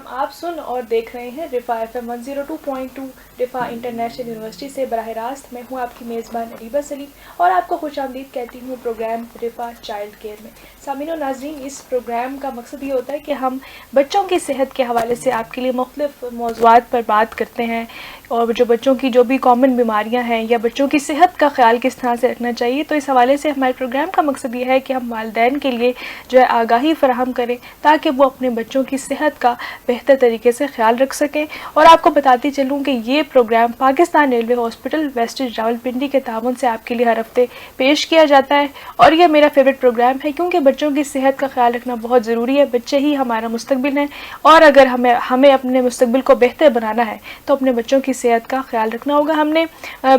سلام، آپ سن اور دیکھ رہے ہیں رفا FM 102.2 رفا انٹرنیشنل یونیورسٹی سے براہ راست. میں ہوں آپ کی میزبان اریبہ سلیم اور آپ کو خوش آمدید کہتی ہوں پروگرام رفا چائلڈ کیئر میں. سامعین و ناظرین، اس پروگرام کا مقصد یہ ہوتا ہے کہ ہم بچوں کی صحت کے حوالے سے آپ کے لیے مختلف موضوعات پر بات کرتے ہیں، اور جو بچوں کی جو بھی کامن بیماریاں ہیں یا بچوں کی صحت کا خیال کس طرح سے رکھنا چاہیے. تو اس حوالے سے ہمارے پروگرام کا مقصد یہ ہے کہ ہم والدین کے لیے جو ہے آگاہی فراہم کریں تاکہ وہ اپنے بچوں کی صحت کا بہتر طریقے سے خیال رکھ سکیں. اور آپ کو بتاتی چلوں کہ یہ programme Pakistan railway hospital Westridge Rawalpindi کے تعاون سے آپ کے لیے ہر ہفتے پیش کیا جاتا ہے، اور یہ میرا فیوریٹ پروگرام ہے کیونکہ بچوں کی صحت کا خیال رکھنا بہت ضروری ہے. بچے ہی ہمارا مستقبل ہیں، اور اگر ہمیں اپنے مستقبل کو بہتر بنانا ہے تو اپنے بچوں کی صحت کا خیال رکھنا ہوگا. ہم نے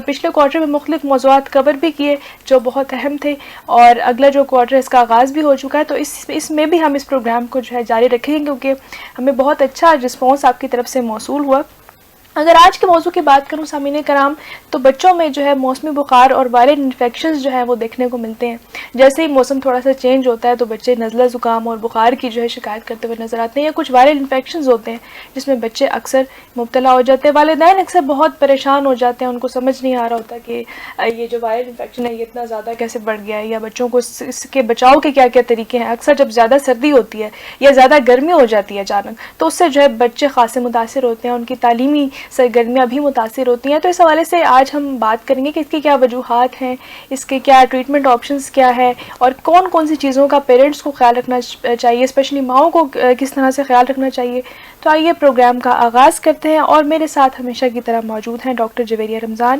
پچھلے کوارٹر میں مختلف موضوعات کور بھی کیے جو بہت اہم تھے، اور اگلا جو کوارٹر اس کا آغاز بھی ہو چکا ہے، تو اس میں بھی ہم اس پروگرام کو جو ہے جاری رکھیں گے کیونکہ ہمیں بہت اچھا رسپانس آپ کی طرف سے موصول ہوا. اگر آج کے موضوع کی بات کروں سامعین کرام، تو بچوں میں جو ہے موسمی بخار اور وائرل انفیکشنز جو ہے وہ دیکھنے کو ملتے ہیں. جیسے ہی موسم تھوڑا سا چینج ہوتا ہے تو بچے نزلہ زکام اور بخار کی جو ہے شکایت کرتے ہوئے نظر آتے ہیں، یا کچھ وائرل انفیکشنز ہوتے ہیں جس میں بچے اکثر مبتلا ہو جاتے ہیں. والدین اکثر بہت پریشان ہو جاتے ہیں، ان کو سمجھ نہیں آ رہا ہوتا کہ یہ جو وائرل انفیکشن ہے یہ اتنا زیادہ کیسے بڑھ گیا ہے، یا بچوں کو اس کے بچاؤ کے کیا کیا طریقے ہیں. اکثر جب زیادہ سردی ہوتی ہے یا زیادہ گرمی ہو جاتی ہے اچانک، تو اس سے جو ہے بچے خاصے متاثر ہوتے ہیں، ان کی تعلیمی سرگرمیاں بھی متاثر ہوتی ہیں. تو اس حوالے سے آج ہم بات کریں گے کہ اس کی کیا وجوہات ہیں، اس کے کیا ٹریٹمنٹ آپشنز کیا ہے، اور کون کون سی چیزوں کا پیرنٹس کو خیال رکھنا چاہیے، اسپیشلی ماؤں کو کس طرح سے خیال رکھنا چاہیے. تو آئیے پروگرام کا آغاز کرتے ہیں، اور میرے ساتھ ہمیشہ کی طرح موجود ہیں ڈاکٹر جویریہ رمضان،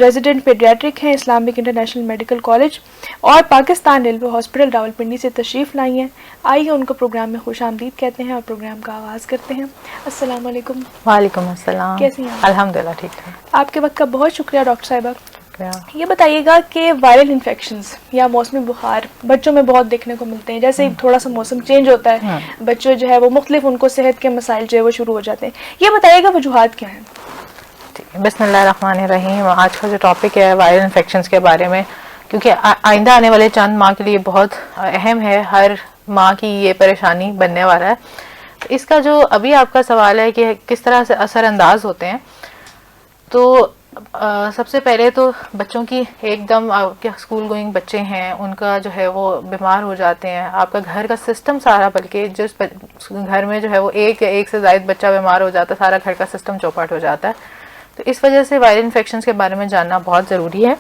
ریزیڈنٹ پیڈیاٹرک ہیں، اسلامک انٹرنیشنل میڈیکل کالج اور پاکستان ریلوے ہاسپٹل راولپنڈی سے تشریف لائی ہیں. آئیے ان کو پروگرام میں خوش آمدید کہتے ہیں اور پروگرام کا آغاز کرتے ہیں. السلام علیکم. وعلیکم السلام. کیسی ہیں؟ الحمدللہ ٹھیک ہے. آپ کے وقت کا بہت شکریہ ڈاکٹر صاحبہ. یہ بتائیے گا کہ وائرل انفیکشنز یا موسمی بخار بچوں میں بہت دیکھنے کو ملتے ہیں. جیسے ہی تھوڑا سا موسم چینج ہوتا ہے بچے جو ہے وہ مختلف ان کو صحت کے مسائل جو ہے وہ شروع ہو جاتے ہیں. یہ بتائیے گا وجوہات کیا ہیں؟ بسم اللہ الرحمن الرحیم. آج کا جو ٹاپک ہے وائرل انفیکشنز کے بارے میں، کیونکہ آئندہ آنے والے چند ماہ کے لیے بہت اہم ہے، ہر ماں کی یہ پریشانی بننے والا ہے. اس کا جو ابھی آپ کا سوال ہے کہ کس طرح سے اثر انداز ہوتے ہیں، تو سب سے پہلے تو بچوں کی ایک دم اسکول گوئنگ بچے ہیں ان کا جو ہے وہ بیمار ہو جاتے ہیں. آپ کا گھر کا سسٹم سارا، بلکہ جس گھر میں جو ہے وہ ایک یا ایک سے زائد بچہ بیمار ہو جاتا ہے، سارا گھر کا سسٹم چوپٹ ہو جاتا ہے. تو اس وجہ سے وائرل انفیکشنز کے بارے میں جاننا بہت ضروری ہے.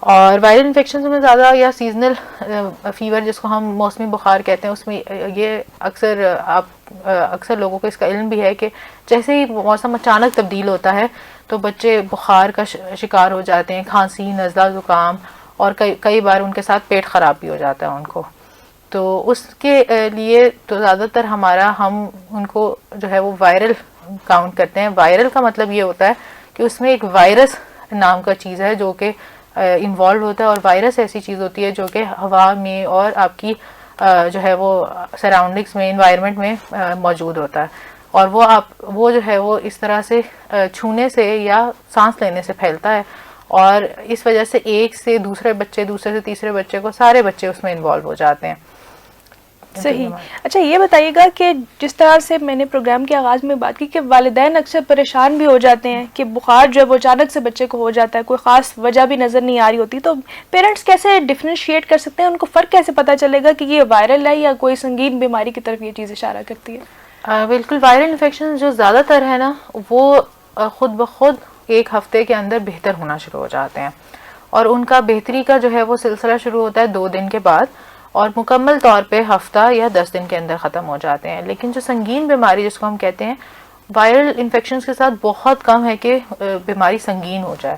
اور وائرل انفیکشنز میں زیادہ یا سیزنل فیور جس کو ہم موسمی بخار کہتے ہیں، اس میں یہ اکثر لوگوں کو اس کا علم بھی ہے کہ جیسے ہی موسم اچانک تبدیل ہوتا ہے تو بچے بخار کا شکار ہو جاتے ہیں، کھانسی، نزلہ زکام، اور کئی بار ان کے ساتھ پیٹ خراب بھی ہو جاتا ہے ان کو. تو اس کے لیے تو زیادہ تر ہم ان کو جو ہے وہ وائرل کاؤنٹ کرتے ہیں. وائرل کا مطلب یہ ہوتا ہے کہ اس میں ایک وائرس نام کا چیز ہے جو کہ انوالو ہوتا ہے، اور وائرس ایسی چیز ہوتی ہے جو کہ ہوا میں اور آپ کی جو ہے وہ سراؤنڈنگس میں، انوائرمنٹ میں موجود ہوتا ہے، اور وہ جو ہے وہ اس طرح سے چھونے سے یا سانس لینے سے پھیلتا ہے، اور اس وجہ سے ایک سے دوسرے بچے، دوسرے سے تیسرے بچے کو، سارے بچے اس میں انوالو ہو جاتے ہیں. صحیح. اچھا یہ بتائیے گا کہ جس طرح سے میں نے پروگرام کے آغاز میں بات کی کہ والدین اکثر پریشان بھی ہو جاتے ہیں کہ بخار جو ہے وہ اچانک سے بچے کو ہو جاتا ہے، کوئی خاص وجہ بھی نظر نہیں آ رہی ہوتی، تو پیرنٹس کیسے ڈفرینشیٹ کر سکتے ہیں، ان کو فرق کیسے پتہ چلے گا کہ یہ وائرل ہے یا کوئی سنگین بیماری کی طرف یہ چیز اشارہ کرتی ہے؟ بالکل. وائرل انفیکشن جو زیادہ تر ہے نا، وہ خود بخود ایک ہفتے کے اندر بہتر ہونا شروع ہو جاتے ہیں، اور ان کا بہتری کا جو ہے وہ سلسلہ شروع ہوتا ہے 2 دن کے بعد، اور مکمل طور پہ ہفتہ یا 10 دن کے اندر ختم ہو جاتے ہیں. لیکن جو سنگین بیماری جس کو ہم کہتے ہیں، وائرل انفیکشنز کے ساتھ بہت کم ہے کہ بیماری سنگین ہو جائے.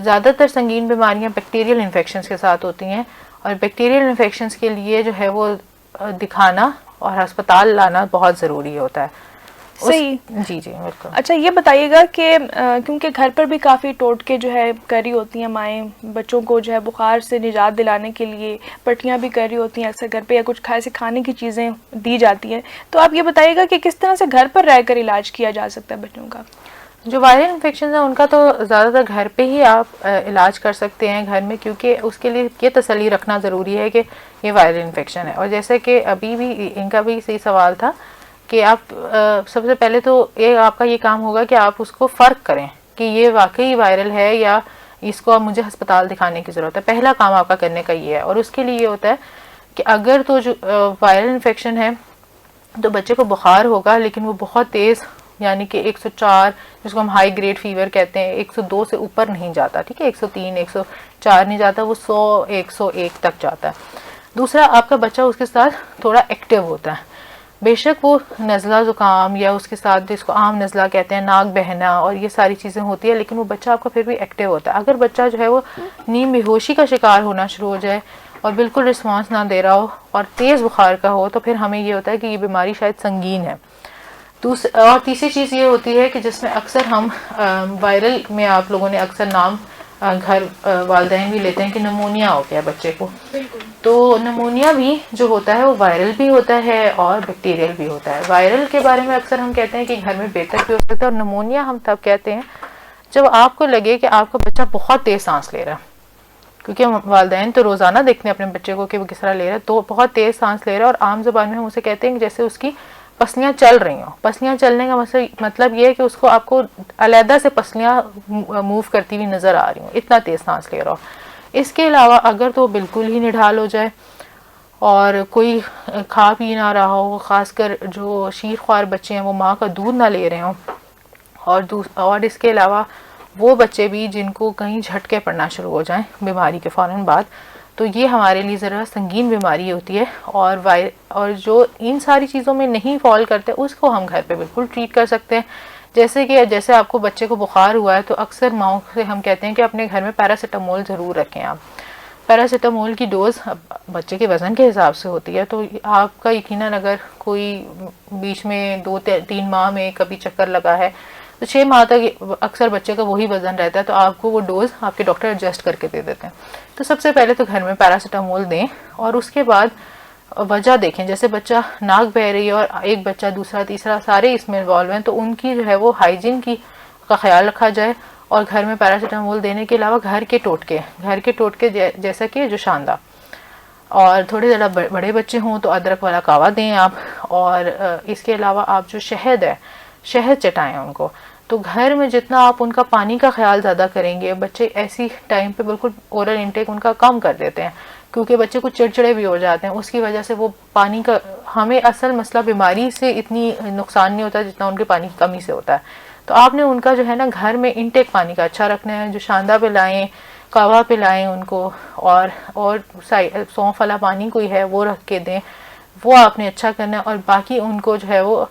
زیادہ تر سنگین بیماریاں بیکٹیریل انفیکشنز کے ساتھ ہوتی ہیں، اور بیکٹیریل انفیکشنز کے لیے جو ہے وہ دکھانا اور ہسپتال لانا بہت ضروری ہوتا ہے. صحیح. جی بالکل. اچھا یہ بتائیے گا کہ کیونکہ گھر پر بھی کافی ٹوٹکے جو ہے کر رہی ہوتی ہیں مائیں، بچوں کو جو ہے بخار سے نجات دلانے کے لیے پٹیاں بھی کر رہی ہوتی ہیں اکثر گھر پہ، یا کچھ کھانے کی چیزیں دی جاتی ہیں، تو آپ یہ بتائیے گا کہ کس طرح سے گھر پر رہ کر علاج کیا جا سکتا ہے بچوں کا؟ جو وائرل انفیکشن ہے ان کا تو زیادہ تر گھر پہ ہی آپ علاج کر سکتے ہیں گھر میں، کیونکہ اس کے لیے یہ تسلی رکھنا ضروری ہے کہ یہ وائرل انفیکشن ہے. اور جیسے کہ ابھی بھی ان کا بھی صحیح سوال تھا کہ آپ سب سے پہلے تو آپ کا یہ کام ہوگا کہ آپ اس کو فرق کریں کہ یہ واقعی وائرل ہے یا اس کو اب مجھے ہسپتال دکھانے کی ضرورت ہے. پہلا کام آپ کا کرنے کا یہ ہے. اور اس کے لیے یہ ہوتا ہے کہ اگر تو جو وائرل انفیکشن ہے تو بچے کو بخار ہوگا لیکن وہ بہت تیز، یعنی کہ 104 جس کو ہم ہائی گریڈ فیور کہتے ہیں، 102 سے اوپر نہیں جاتا، ٹھیک ہے، 103 104 نہیں جاتا، وہ 100 101 تک جاتا ہے. دوسرا، آپ کا بچہ اس کے ساتھ تھوڑا ایکٹیو ہوتا ہے. بے شک وہ نزلہ زکام یا اس کے ساتھ جس کو عام نزلہ کہتے ہیں، ناک بہنا اور یہ ساری چیزیں ہوتی ہے، لیکن وہ بچہ آپ کا پھر بھی ایکٹیو ہوتا ہے. اگر بچہ جو ہے وہ نیم بے ہوشی کا شکار ہونا شروع ہو جائے اور بالکل رسپانس نہ دے رہا ہو اور تیز بخار کا ہو تو پھر ہمیں یہ ہوتا ہے کہ یہ بیماری شاید سنگین ہے. اور تیسری چیز یہ ہوتی ہے کہ جس میں اکثر ہم وائرل میں آپ لوگوں نے اکثر نام گھر والدین بھی لیتے ہیں کہ نمونیا ہو گیا بچے کو. تو نمونیا بھی جو ہوتا ہے وہ وائرل بھی ہوتا ہے اور بیکٹیریل بھی ہوتا ہے. وائرل کے بارے میں اکثر ہم کہتے ہیں کہ گھر میں بہتر بھی ہو سکتا ہے، اور نمونیا ہم تب کہتے ہیں جب آپ کو لگے کہ آپ کا بچہ بہت تیز سانس لے رہا ہے، کیونکہ والدین تو روزانہ دیکھتے ہیں اپنے بچے کو کہ وہ کس طرح لے رہا ہے، تو بہت تیز سانس لے رہا ہے اور عام زبان میں ہم اسے کہتے ہیں کہ جیسے اس کی پسلیاں چل رہی ہوں. پسلیاں چلنے کا مطلب یہ ہے کہ اس کو آپ کو علیحدہ سے پسلیاں موو کرتی ہوئی نظر آ رہی ہوں، اتنا تیز سانس لے رہا ہو. اس کے علاوہ اگر تو بالکل ہی نڈھال ہو جائے اور کوئی کھا پی نہ رہا ہو، خاص کر جو شیر خوار بچے ہیں وہ ماں کا دودھ نہ لے رہے ہوں، اور اس کے علاوہ وہ بچے بھی جن کو کہیں جھٹکے پڑنا شروع ہو جائیں بیماری کے فوراً بعد، تو یہ ہمارے لیے ذرا سنگین بیماری ہوتی ہے. اور جو ان ساری چیزوں میں نہیں فال کرتے اس کو ہم گھر پہ بالکل ٹریٹ کر سکتے ہیں. جیسے آپ کو بچے کو بخار ہوا ہے تو اکثر ماؤں سے ہم کہتے ہیں کہ اپنے گھر میں پیراسیٹامول ضرور رکھیں. آپ پیراسیٹامول کی ڈوز بچے کے وزن کے حساب سے ہوتی ہے، تو آپ کا یقیناً اگر کوئی بیچ میں 2-3 ماہ میں کبھی چکر لگا ہے تو 6 ماہ تک اکثر بچے کا وہی وزن رہتا ہے، تو آپ کو وہ ڈوز آپ کے ڈاکٹر ایڈجسٹ کر کے دے دیتے ہیں. تو سب سے پہلے تو گھر میں پیراسیٹامول دیں اور اس کے بعد وجہ دیکھیں. جیسے بچہ ناک بہ رہی ہے اور ایک بچہ دوسرا تیسرا سارے اس میں انوالو ہیں، تو ان کی جو ہے وہ ہائیجین کا خیال رکھا جائے. اور گھر میں پیراسیٹامول دینے کے علاوہ گھر کے ٹوٹکے جیسا کہ جو شاندہ، اور تھوڑے زیادہ بڑے بچے ہوں تو ادرک والا کہوا دیں آپ. اور اس کے علاوہ آپ جو شہد چٹائیں ان کو. تو گھر میں جتنا آپ ان کا پانی کا خیال زیادہ کریں گے، بچے ایسی ٹائم پہ بالکل اورل انٹیک ان کا کم کر دیتے ہیں کیونکہ بچے کو چڑچڑے بھی ہو جاتے ہیں، اس کی وجہ سے وہ پانی کا، ہمیں اصل مسئلہ بیماری سے اتنی نقصان نہیں ہوتا جتنا ان کے پانی کی کمی سے ہوتا ہے. تو آپ نے ان کا جو ہے نا گھر میں انٹیک پانی کا اچھا رکھنا ہے. جو شاندہ پلائیں، کہوا پلائیں ان کو، اور سونف والا پانی کوئی ہے وہ رکھ کے دیں، وہ آپ نے اچھا کرنا ہے. اور باقی ان کو جو ہے وہ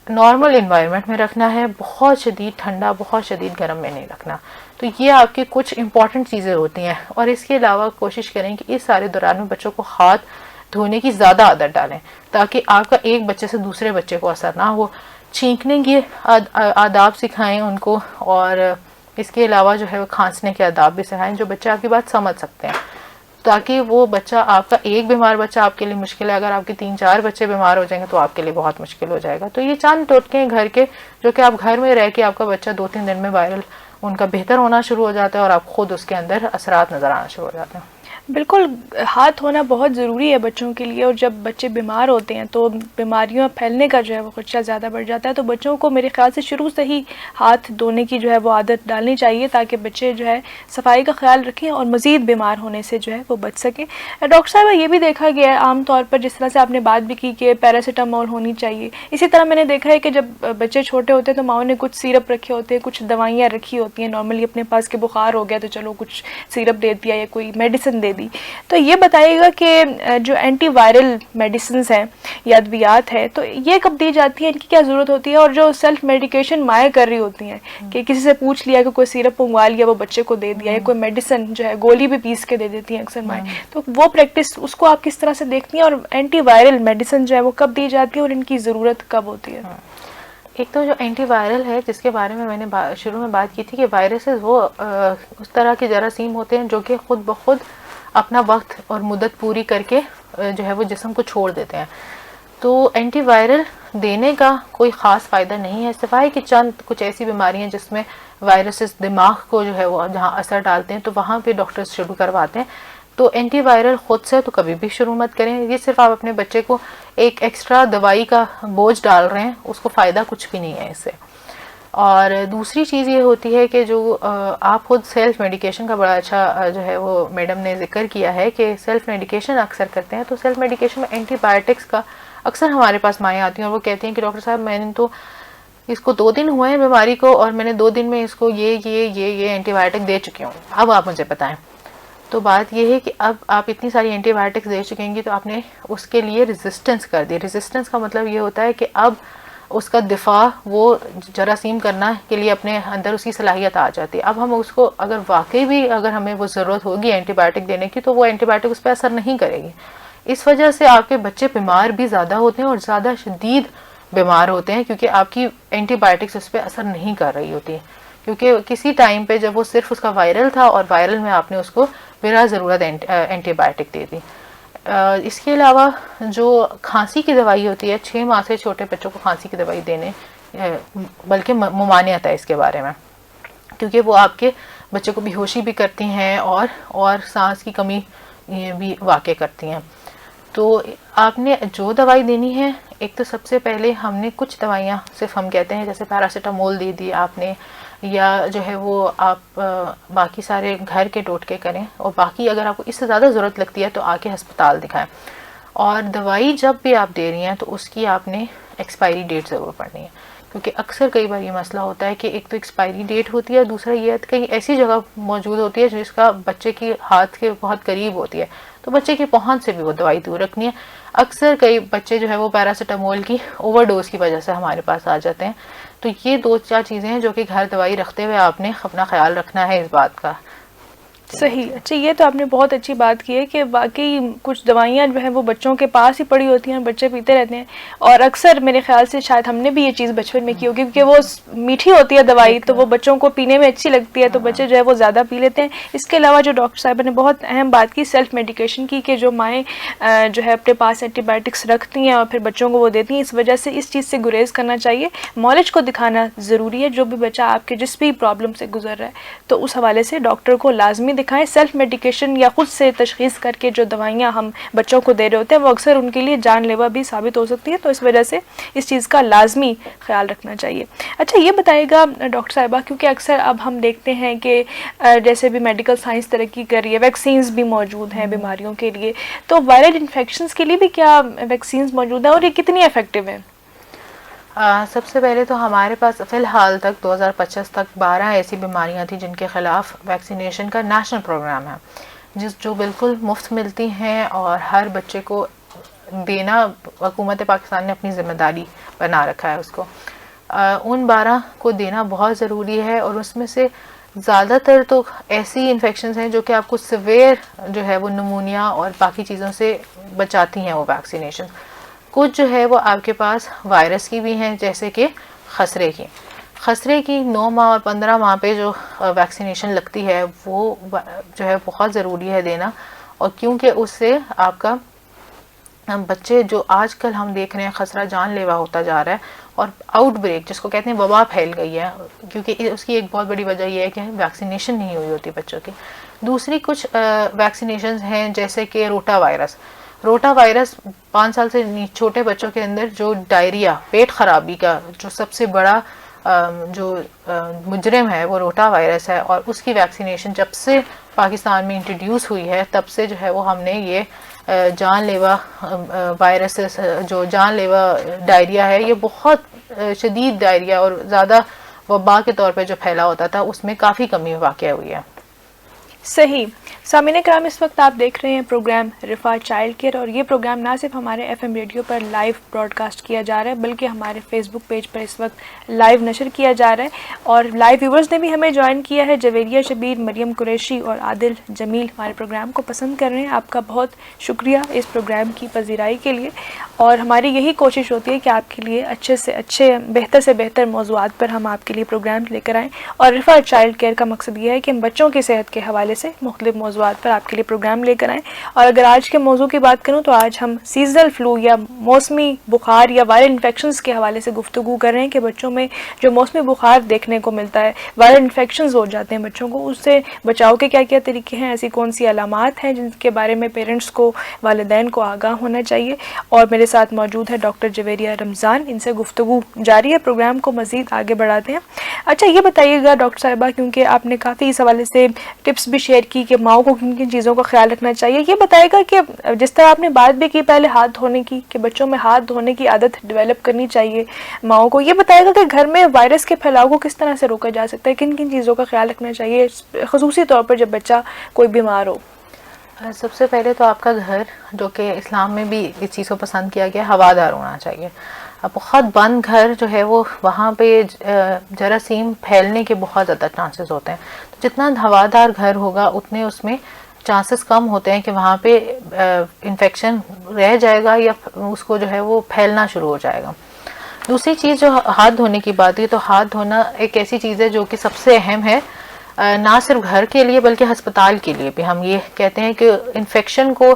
نارمل انوائرمنٹ میں رکھنا ہے، بہت شدید ٹھنڈا بہت شدید گرم میں نہیں رکھنا. تو یہ آپ کی کچھ امپورٹنٹ چیزیں ہوتی ہیں. اور اس کے علاوہ کوشش کریں کہ اس سارے دوران میں بچوں کو ہاتھ دھونے کی زیادہ عادت ڈالیں تاکہ آپ کا ایک بچے سے دوسرے بچے کو اثر نہ ہو. چھینکنے کے آداب سکھائیں ان کو، اور اس کے علاوہ جو ہے وہ کھانسنے کے آداب بھی سکھائیں جو بچہ آپ کی بات سمجھ سکتے ہیں، تاکہ وہ بچہ، آپ کا ایک بیمار بچہ آپ کے لیے مشکل ہے، اگر آپ کے 3-4 بچے بیمار ہو جائیں گے تو آپ کے لیے بہت مشکل ہو جائے گا. تو یہ چند ٹوٹکے ہیں گھر کے جو کہ آپ گھر میں رہ کے آپ کا بچہ 2-3 دن میں وائرل ان کا بہتر ہونا شروع ہو جاتا ہے اور آپ خود اس کے اندر اثرات نظر آنا شروع ہو جاتے ہیں. بالکل، ہاتھ دھونا بہت ضروری ہے بچوں کے لیے. اور جب بچے بیمار ہوتے ہیں تو بیماریوں پھیلنے کا جو ہے وہ خدشہ زیادہ بڑھ جاتا ہے. تو بچوں کو میرے خیال سے شروع سے ہی ہاتھ دھونے کی جو ہے وہ عادت ڈالنی چاہیے تاکہ بچے جو ہے صفائی کا خیال رکھیں اور مزید بیمار ہونے سے جو ہے وہ بچ سکیں. ڈاکٹر صاحبہ، یہ بھی دیکھا گیا ہے عام طور پر، جس طرح سے آپ نے بات بھی کی کہ پیراسیٹامول ہونی چاہیے، اسی طرح میں نے دیکھا ہے کہ جب بچے چھوٹے ہوتے ہیں تو ماؤں نے کچھ سیرپ رکھے ہوتے ہیں، کچھ دوائیاں رکھی ہوتی ہیں نارملی اپنے پاس، کہ بخار ہو گیا تو چلو کچھ سیرپ دے دیا یا کوئی میڈیسن دے دی. تو یہ بتائیے گا کہ جو اینٹی وائرل میڈیسنز ہیں یا ادویات ہیں تو یہ کب دی جاتی ہیں، ان کی کیا ضرورت ہوتی ہے؟ اور جو سیلف میڈیکیشن مائیں کر رہی ہوتی ہیں کہ کسی سے پوچھ لیا کہ کوئی سیرپ منگوا لیا وہ بچے کو دے دیا، یا کوئی میڈیسن جو ہے گولی بھی پیس کے دے دیتی ہیں اکثر مائیں، تو وہ پریکٹس اس کو آپ کس طرح سے دیکھتی ہیں؟ اور اینٹی وائرل میڈیسن جو ہے وہ کب دی جاتی ہے اور ان کی ضرورت کب ہوتی ہے؟ ایک تو جو اینٹی وائرل ہے جس کے بارے میں نے شروع میں بات کی تھی کہ وائرسز وہ اس طرح کے جراثیم ہوتے ہیں جو کہ خود بخود اپنا وقت اور مدت پوری کر کے جو ہے وہ جسم کو چھوڑ دیتے ہیں. تو اینٹی وائرل دینے کا کوئی خاص فائدہ نہیں ہے، سوائے کہ چند کچھ ایسی بیماریاں جس میں وائرسز دماغ کو جو ہے وہ جہاں اثر ڈالتے ہیں تو وہاں پہ ڈاکٹرز شروع کرواتے ہیں. تو اینٹی وائرل خود سے تو کبھی بھی شروع مت کریں. یہ صرف آپ اپنے بچے کو ایک ایکسٹرا دوائی کا بوجھ ڈال رہے ہیں, اس کو فائدہ کچھ بھی نہیں ہے اس سے. اور دوسری چیز یہ ہوتی ہے کہ جو آپ خود سیلف میڈیکیشن کا بڑا اچھا جو ہے وہ میڈم نے ذکر کیا ہے کہ سیلف میڈیکیشن اکثر کرتے ہیں. تو سیلف میڈیکیشن میں اینٹی بایوٹکس کا اکثر ہمارے پاس مائیں آتی ہیں اور وہ کہتی ہیں کہ ڈاکٹر صاحب میں نے تو اس کو 2 دن ہوئے ہیں بیماری کو اور میں نے 2 دن میں اس کو یہ اینٹی بایوٹک دے چکی ہوں, اب آپ مجھے بتائیں. تو بات یہ ہے کہ اب آپ اتنی ساری اینٹی بایوٹکس دے چکیں گی تو آپ نے اس کے لیے ریزسٹنس کر دی. ریزسٹنس کا مطلب یہ ہوتا ہے کہ اب اس کا دفاع وہ جراثیم کرنا کے لیے اپنے اندر اس کی صلاحیت آ جاتی ہے. اب ہم اس کو اگر واقعی بھی اگر ہمیں وہ ضرورت ہوگی اینٹی بایوٹک دینے کی تو وہ اینٹی بایوٹک اس پہ اثر نہیں کرے گی. اس وجہ سے آپ کے بچے بیمار بھی زیادہ ہوتے ہیں اور زیادہ شدید بیمار ہوتے ہیں کیونکہ آپ کی اینٹی بایوٹکس اس پہ اثر نہیں کر رہی ہوتی ہے. کیونکہ کسی ٹائم پہ جب وہ صرف اس کا وائرل تھا اور وائرل میں آپ نے اس کو بلا ضرورت اینٹی بایوٹک دے دی. اس کے علاوہ جو کھانسی کی دوائی ہوتی ہے 6 ماہ سے چھوٹے بچوں کو کھانسی کی دوائی دینے بلکہ ممانعت ہے اس کے بارے میں, کیونکہ وہ آپ کے بچے کو بے ہوشی بھی کرتی ہیں اور سانس کی کمی بھی واقع کرتی ہیں. تو آپ نے جو دوائی دینی ہے, ایک تو سب سے پہلے ہم نے کچھ دوائیاں صرف ہم کہتے ہیں جیسے پیراسیٹامول دے دی آپ نے, یا جو ہے وہ آپ باقی سارے گھر کے ٹوٹکے کریں, اور باقی اگر آپ کو اس سے زیادہ ضرورت لگتی ہے تو آ کے ہسپتال دکھائیں. اور دوائی جب بھی آپ دے رہی ہیں تو اس کی آپ نے ایکسپائری ڈیٹ ضرور پڑھنی ہے, کیونکہ اکثر کئی بار یہ مسئلہ ہوتا ہے کہ ایک تو ایکسپائری ڈیٹ ہوتی ہے, دوسرا یہ کہیں ایسی جگہ موجود ہوتی ہے جس کا بچے کی ہاتھ کے بہت قریب ہوتی ہے, تو بچے کی پہنچ سے بھی وہ دوائی دور رکھنی ہے. اکثر کئی بچے جو ہے وہ پیراسیٹامول کی اوور ڈوز کی وجہ سے ہمارے پاس آ جاتے ہیں. تو یہ 2-4 چیزیں ہیں جو کہ گھر دوائی رکھتے ہوئے آپ نے اپنا خیال رکھنا ہے اس بات کا. صحیح. اچھا, یہ تو آپ نے بہت اچھی بات کی ہے کہ واقعی کچھ دوائیاں جو ہیں وہ بچوں کے پاس ہی پڑی ہوتی ہیں, بچے پیتے رہتے ہیں. اور اکثر میرے خیال سے شاید ہم نے بھی یہ چیز بچپن میں کی ہوگی, کیونکہ وہ میٹھی ہوتی ہے دوائی تو وہ بچوں کو پینے میں اچھی لگتی ہے, تو بچے جو ہے وہ زیادہ پی لیتے ہیں. اس کے علاوہ جو ڈاکٹر صاحبہ نے بہت اہم بات کی سیلف میڈیکیشن کی, کہ جو مائیں جو ہے اپنے پاس اینٹی بایوٹکس رکھتی ہیں اور پھر بچوں کو وہ دیتی ہیں, اس وجہ سے اس چیز سے گریز کرنا چاہیے. مالج کو دکھانا ضروری ہے. جو بھی بچہ آپ کے جس بھی پرابلم سے گزر رہا ہے تو اس حوالے سے ڈاکٹر کو لازمی دکھائیں. سیلف میڈیکیشن یا خود سے تشخیص کر کے جو دوائیاں ہم بچوں کو دے رہے ہوتے ہیں وہ اکثر ان کے لیے جان لیوا بھی ثابت ہو سکتی ہے, تو اس وجہ سے اس چیز کا لازمی خیال رکھنا چاہیے. اچھا, یہ بتائے گا ڈاکٹر صاحبہ, کیونکہ اکثر اب ہم دیکھتے ہیں کہ جیسے بھی میڈیکل سائنس ترقی کر رہی ہے, ویکسینز بھی موجود ہیں بیماریوں کے لیے, تو وائرل انفیکشنز کے لیے بھی کیا ویکسینز موجود ہیں اور یہ کتنی افیکٹو ہیں؟ سب سے پہلے تو ہمارے پاس فی الحال تک 2025 تک 12 ایسی بیماریاں تھیں جن کے خلاف ویکسینیشن کا نیشنل پروگرام ہے, جو بالکل مفت ملتی ہیں اور ہر بچے کو دینا حکومت پاکستان نے اپنی ذمہ داری بنا رکھا ہے اس کو. ان 12 کو دینا بہت ضروری ہے, اور اس میں سے زیادہ تر تو ایسی انفیکشنز ہیں جو کہ آپ کو سویئر جو ہے وہ نمونیا اور باقی چیزوں سے بچاتی ہیں وہ ویکسینیشن. کچھ جو ہے وہ آپ کے پاس وائرس کی بھی ہیں, جیسے کہ خسرے کی 9 ماہ اور 15 ماہ پہ جو ویکسینیشن لگتی ہے وہ جو ہے بہت ضروری ہے دینا. اور کیونکہ اس سے آپ کا بچے جو آج کل ہم دیکھ رہے ہیں خسرہ جان لیوا ہوتا جا رہا ہے, اور آؤٹ بریک جس کو کہتے ہیں وبا پھیل گئی ہے, کیونکہ اس کی ایک بہت بڑی وجہ یہ ہے کہ ویکسینیشن نہیں ہوئی ہوتی بچوں کی. دوسری کچھ ویکسینیشنز ہیں جیسے کہ روٹا وائرس 5 سال سے چھوٹے بچوں کے اندر جو ڈائریا, پیٹ خرابی کا جو سب سے بڑا جو مجرم ہے وہ روٹا وائرس ہے, اور اس کی ویکسینیشن جب سے پاکستان میں انٹروڈیوس ہوئی ہے تب سے جو ہے وہ ہم نے یہ جان لیوا وائرسز جو جان لیوا ڈائریا ہے, یہ بہت شدید ڈائریا اور زیادہ وبا کے طور پہ جو پھیلا ہوتا تھا اس میں کافی کمی واقع ہوئی ہے. صحیح. سامعین کرام, اس وقت آپ دیکھ رہے ہیں پروگرام رفا چائلڈ کیئر, اور یہ پروگرام نہ صرف ہمارے FM ریڈیو پر لائیو براڈ کاسٹ کیا جا رہا ہے بلکہ ہمارے فیس بک پیج پر اس وقت لائیو نشر کیا جا رہا ہے, اور لائیو ویورز نے بھی ہمیں جوائن کیا ہے. جویریہ شبیر, مریم قریشی اور عادل جمیل ہمارے پروگرام کو پسند کر رہے ہیں. آپ کا بہت شکریہ اس پروگرام کی پذیرائی کے لیے, اور ہماری یہی کوشش ہوتی ہے کہ آپ کے لیے اچھے سے اچھے, بہتر سے بہتر موضوعات پر ہم آپ کے لیے پروگرام لے کر آئیں. اور رفا چائلڈ کیئر کا مقصد یہ ہے کہ ہم بچوں کی صحت کے حوالے حوالے سے مختلف موضوعات پر آپ کے لیے پروگرام لے کر آئیں. اور اگر آج کے موضوع کی بات کروں تو آج ہم سیزنل فلو یا موسمی بخار یا وائرل انفیکشنز کے حوالے سے گفتگو کر رہے ہیں کہ بچوں میں جو موسمی بخار دیکھنے کو ملتا ہے, وائرل انفیکشنز ہو جاتے ہیں بچوں کو, اس سے بچاؤ کے کیا کیا طریقے ہیں, ایسی کون سی علامات ہیں جن کے بارے میں پیرنٹس کو, والدین کو آگاہ ہونا چاہیے. اور میرے ساتھ موجود ہے ڈاکٹر جویریہ رمضان, ان سے گفتگو جاری ہے. پروگرام کو مزید آگے بڑھاتے ہیں. اچھا یہ بتائیے گا ڈاکٹر صاحبہ, کیونکہ آپ نے کافی اس حوالے سے ٹپس بھی شیئر کی کہ ماؤں کو کن کن چیزوں کا خیال رکھنا چاہیے, یہ بتائے گا کہ جس طرح آپ نے بات بھی کی پہلے ہاتھ دھونے کی, کہ بچوں میں ہاتھ دھونے کی عادت ڈیولپ کرنی چاہیے ماؤں کو, یہ بتائے گا کہ گھر میں وائرس کے پھیلاؤ کو کس طرح سے روکا جا سکتا ہے, کن کن چیزوں کا خیال رکھنا چاہیے خصوصی طور پر جب بچہ کوئی بیمار ہو. سب سے پہلے تو آپ کا گھر, جو کہ اسلام میں بھی اس چیز کو پسند کیا گیا, ہوادار ہونا چاہیے. بہت بند گھر جو ہے وہ وہاں پہ جراثیم پھیلنے کے بہت زیادہ چانسز ہوتے ہیں. تو جتنا ہوادار گھر ہوگا اتنے اس میں چانسز کم ہوتے ہیں کہ وہاں پہ انفیکشن رہ جائے گا یا اس کو جو ہے وہ پھیلنا شروع ہو جائے گا. دوسری چیز جو ہاتھ دھونے کی بات ہے, تو ہاتھ دھونا ایک ایسی چیز ہے جو کہ سب سے اہم ہے, نہ صرف گھر کے لیے بلکہ ہسپتال کے لیے بھی. ہم یہ کہتے ہیں کہ انفیکشن کو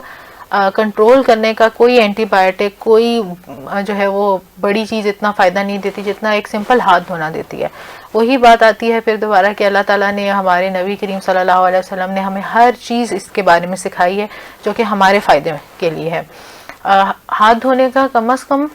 کنٹرول کرنے کا کوئی اینٹی بائیوٹک, کوئی جو ہے وہ بڑی چیز اتنا فائدہ نہیں دیتی جتنا ایک سمپل ہاتھ دھونا دیتی ہے. وہی بات آتی ہے پھر دوبارہ کہ اللہ تعالیٰ نے, ہمارے نبی کریم صلی اللہ علیہ وسلم نے ہمیں ہر چیز اس کے بارے میں سکھائی ہے جو کہ ہمارے فائدے کے لیے ہے. ہاتھ دھونے کا کم از کم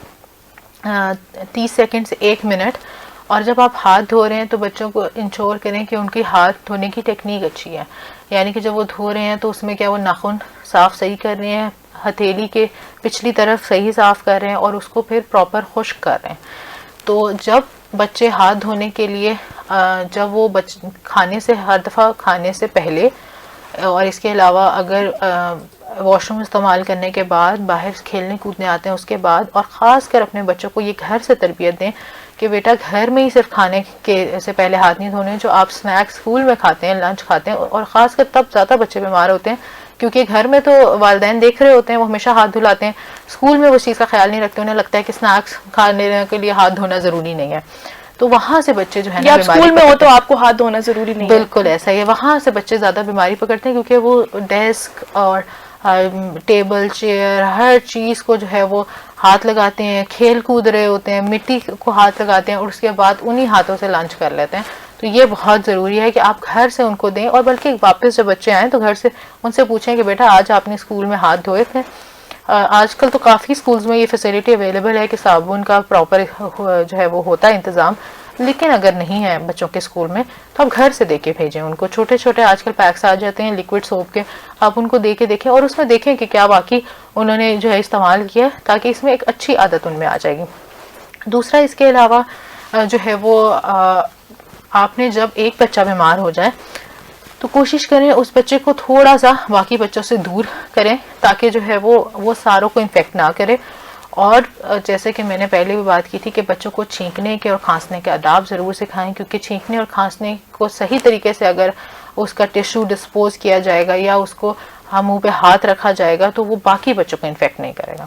30 سیکنڈ سے 1 منٹ, اور جب آپ ہاتھ دھو رہے ہیں تو بچوں کو انشور کریں کہ ان کی ہاتھ دھونے کی ٹیکنیک اچھی ہے. یعنی کہ جب وہ دھو رہے ہیں تو اس میں کیا وہ ناخن صاف صحیح کر رہے ہیں, ہتھیلی کے پچھلی طرف صحیح صاف کر رہے ہیں, اور اس کو پھر پراپر خشک کر رہے ہیں. تو جب بچے ہاتھ دھونے کے لیے, جب وہ کھانے سے, ہر دفعہ کھانے سے پہلے, اور اس کے علاوہ اگر واش روم استعمال کرنے کے بعد, باہر کھیلنے کودنے آتے ہیں اس کے بعد, اور خاص کر اپنے بچوں کو یہ گھر سے تربیت دیں کہ بیٹا گھر میں ہی صرف کھانے کے سے پہلے ہاتھ نہیں دھونے. جو آپ سنیکس اسکول میں کھاتے ہیں, لنچ کھاتے ہیں, اور خاص کر تب زیادہ بچے بیمار ہوتے ہیں کیونکہ گھر میں تو والدین دیکھ رہے ہوتے ہیں, وہ ہمیشہ ہاتھ دھلاتے ہیں. اسکول میں وہ چیز کا خیال نہیں رکھتے, انہیں لگتا ہے کہ سنیکس کھانے کے لیے ہاتھ دھونا ضروری نہیں ہے. تو وہاں سے بچے جو ہے نا, اسکول میں ہو تو آپ کو ہاتھ دھونا ضروری نہیں ہے. بالکل ایسا ہی ہے, وہاں سے بچے زیادہ بیماری پکڑتے ہیں کیونکہ وہ ڈیسک اور ٹیبل چیئر ہر چیز کو جو ہے وہ ہاتھ لگاتے ہیں, کھیل کود رہے ہوتے ہیں, مٹی کو ہاتھ لگاتے ہیں, اور اس کے بعد انہی ہاتھوں سے لنچ کر لیتے ہیں. تو یہ بہت ضروری ہے کہ آپ گھر سے ان کو دیں, اور بلکہ واپس جب بچے آئیں تو گھر سے ان سے پوچھیں کہ بیٹا آج آپ نے اسکول میں ہاتھ دھوئے تھے. آج کل تو کافی اسکولز میں یہ فیسلٹی اویلیبل ہے کہ صابن کا پراپر جو ہے وہ ہوتا ہے انتظام, لیکن اگر نہیں ہے بچوں کے اسکول میں تو آپ گھر سے دے کے بھیجیں ان کو. چھوٹے چھوٹے آج کل پیکس آ جاتے ہیں لیکوڈ سوپ کے, آپ ان کو دے کے دیکھیں, اور اس میں دیکھیں کہ کیا واقعی انہوں نے جو ہے استعمال کیا, تاکہ اس میں ایک اچھی عادت ان میں آ جائے گی. دوسرا اس کے علاوہ جو ہے وہ آپ نے جب ایک بچہ بیمار ہو جائے تو کوشش کریں اس بچے کو تھوڑا سا باقی بچوں سے دور کریں, تاکہ جو ہے وہ ساروں کو انفیکٹ نہ کرے. اور جیسے کہ میں نے پہلے بھی بات کی تھی کہ بچوں کو چھینکنے کے اور کھانسنے کے آداب ضرور سکھائیں, کیونکہ چھینکنے اور کھانسنے کو صحیح طریقے سے اگر اس کا ٹیشو ڈسپوز کیا جائے گا یا اس کو منہ پہ ہاتھ رکھا جائے گا تو وہ باقی بچوں کو انفیکٹ نہیں کرے گا.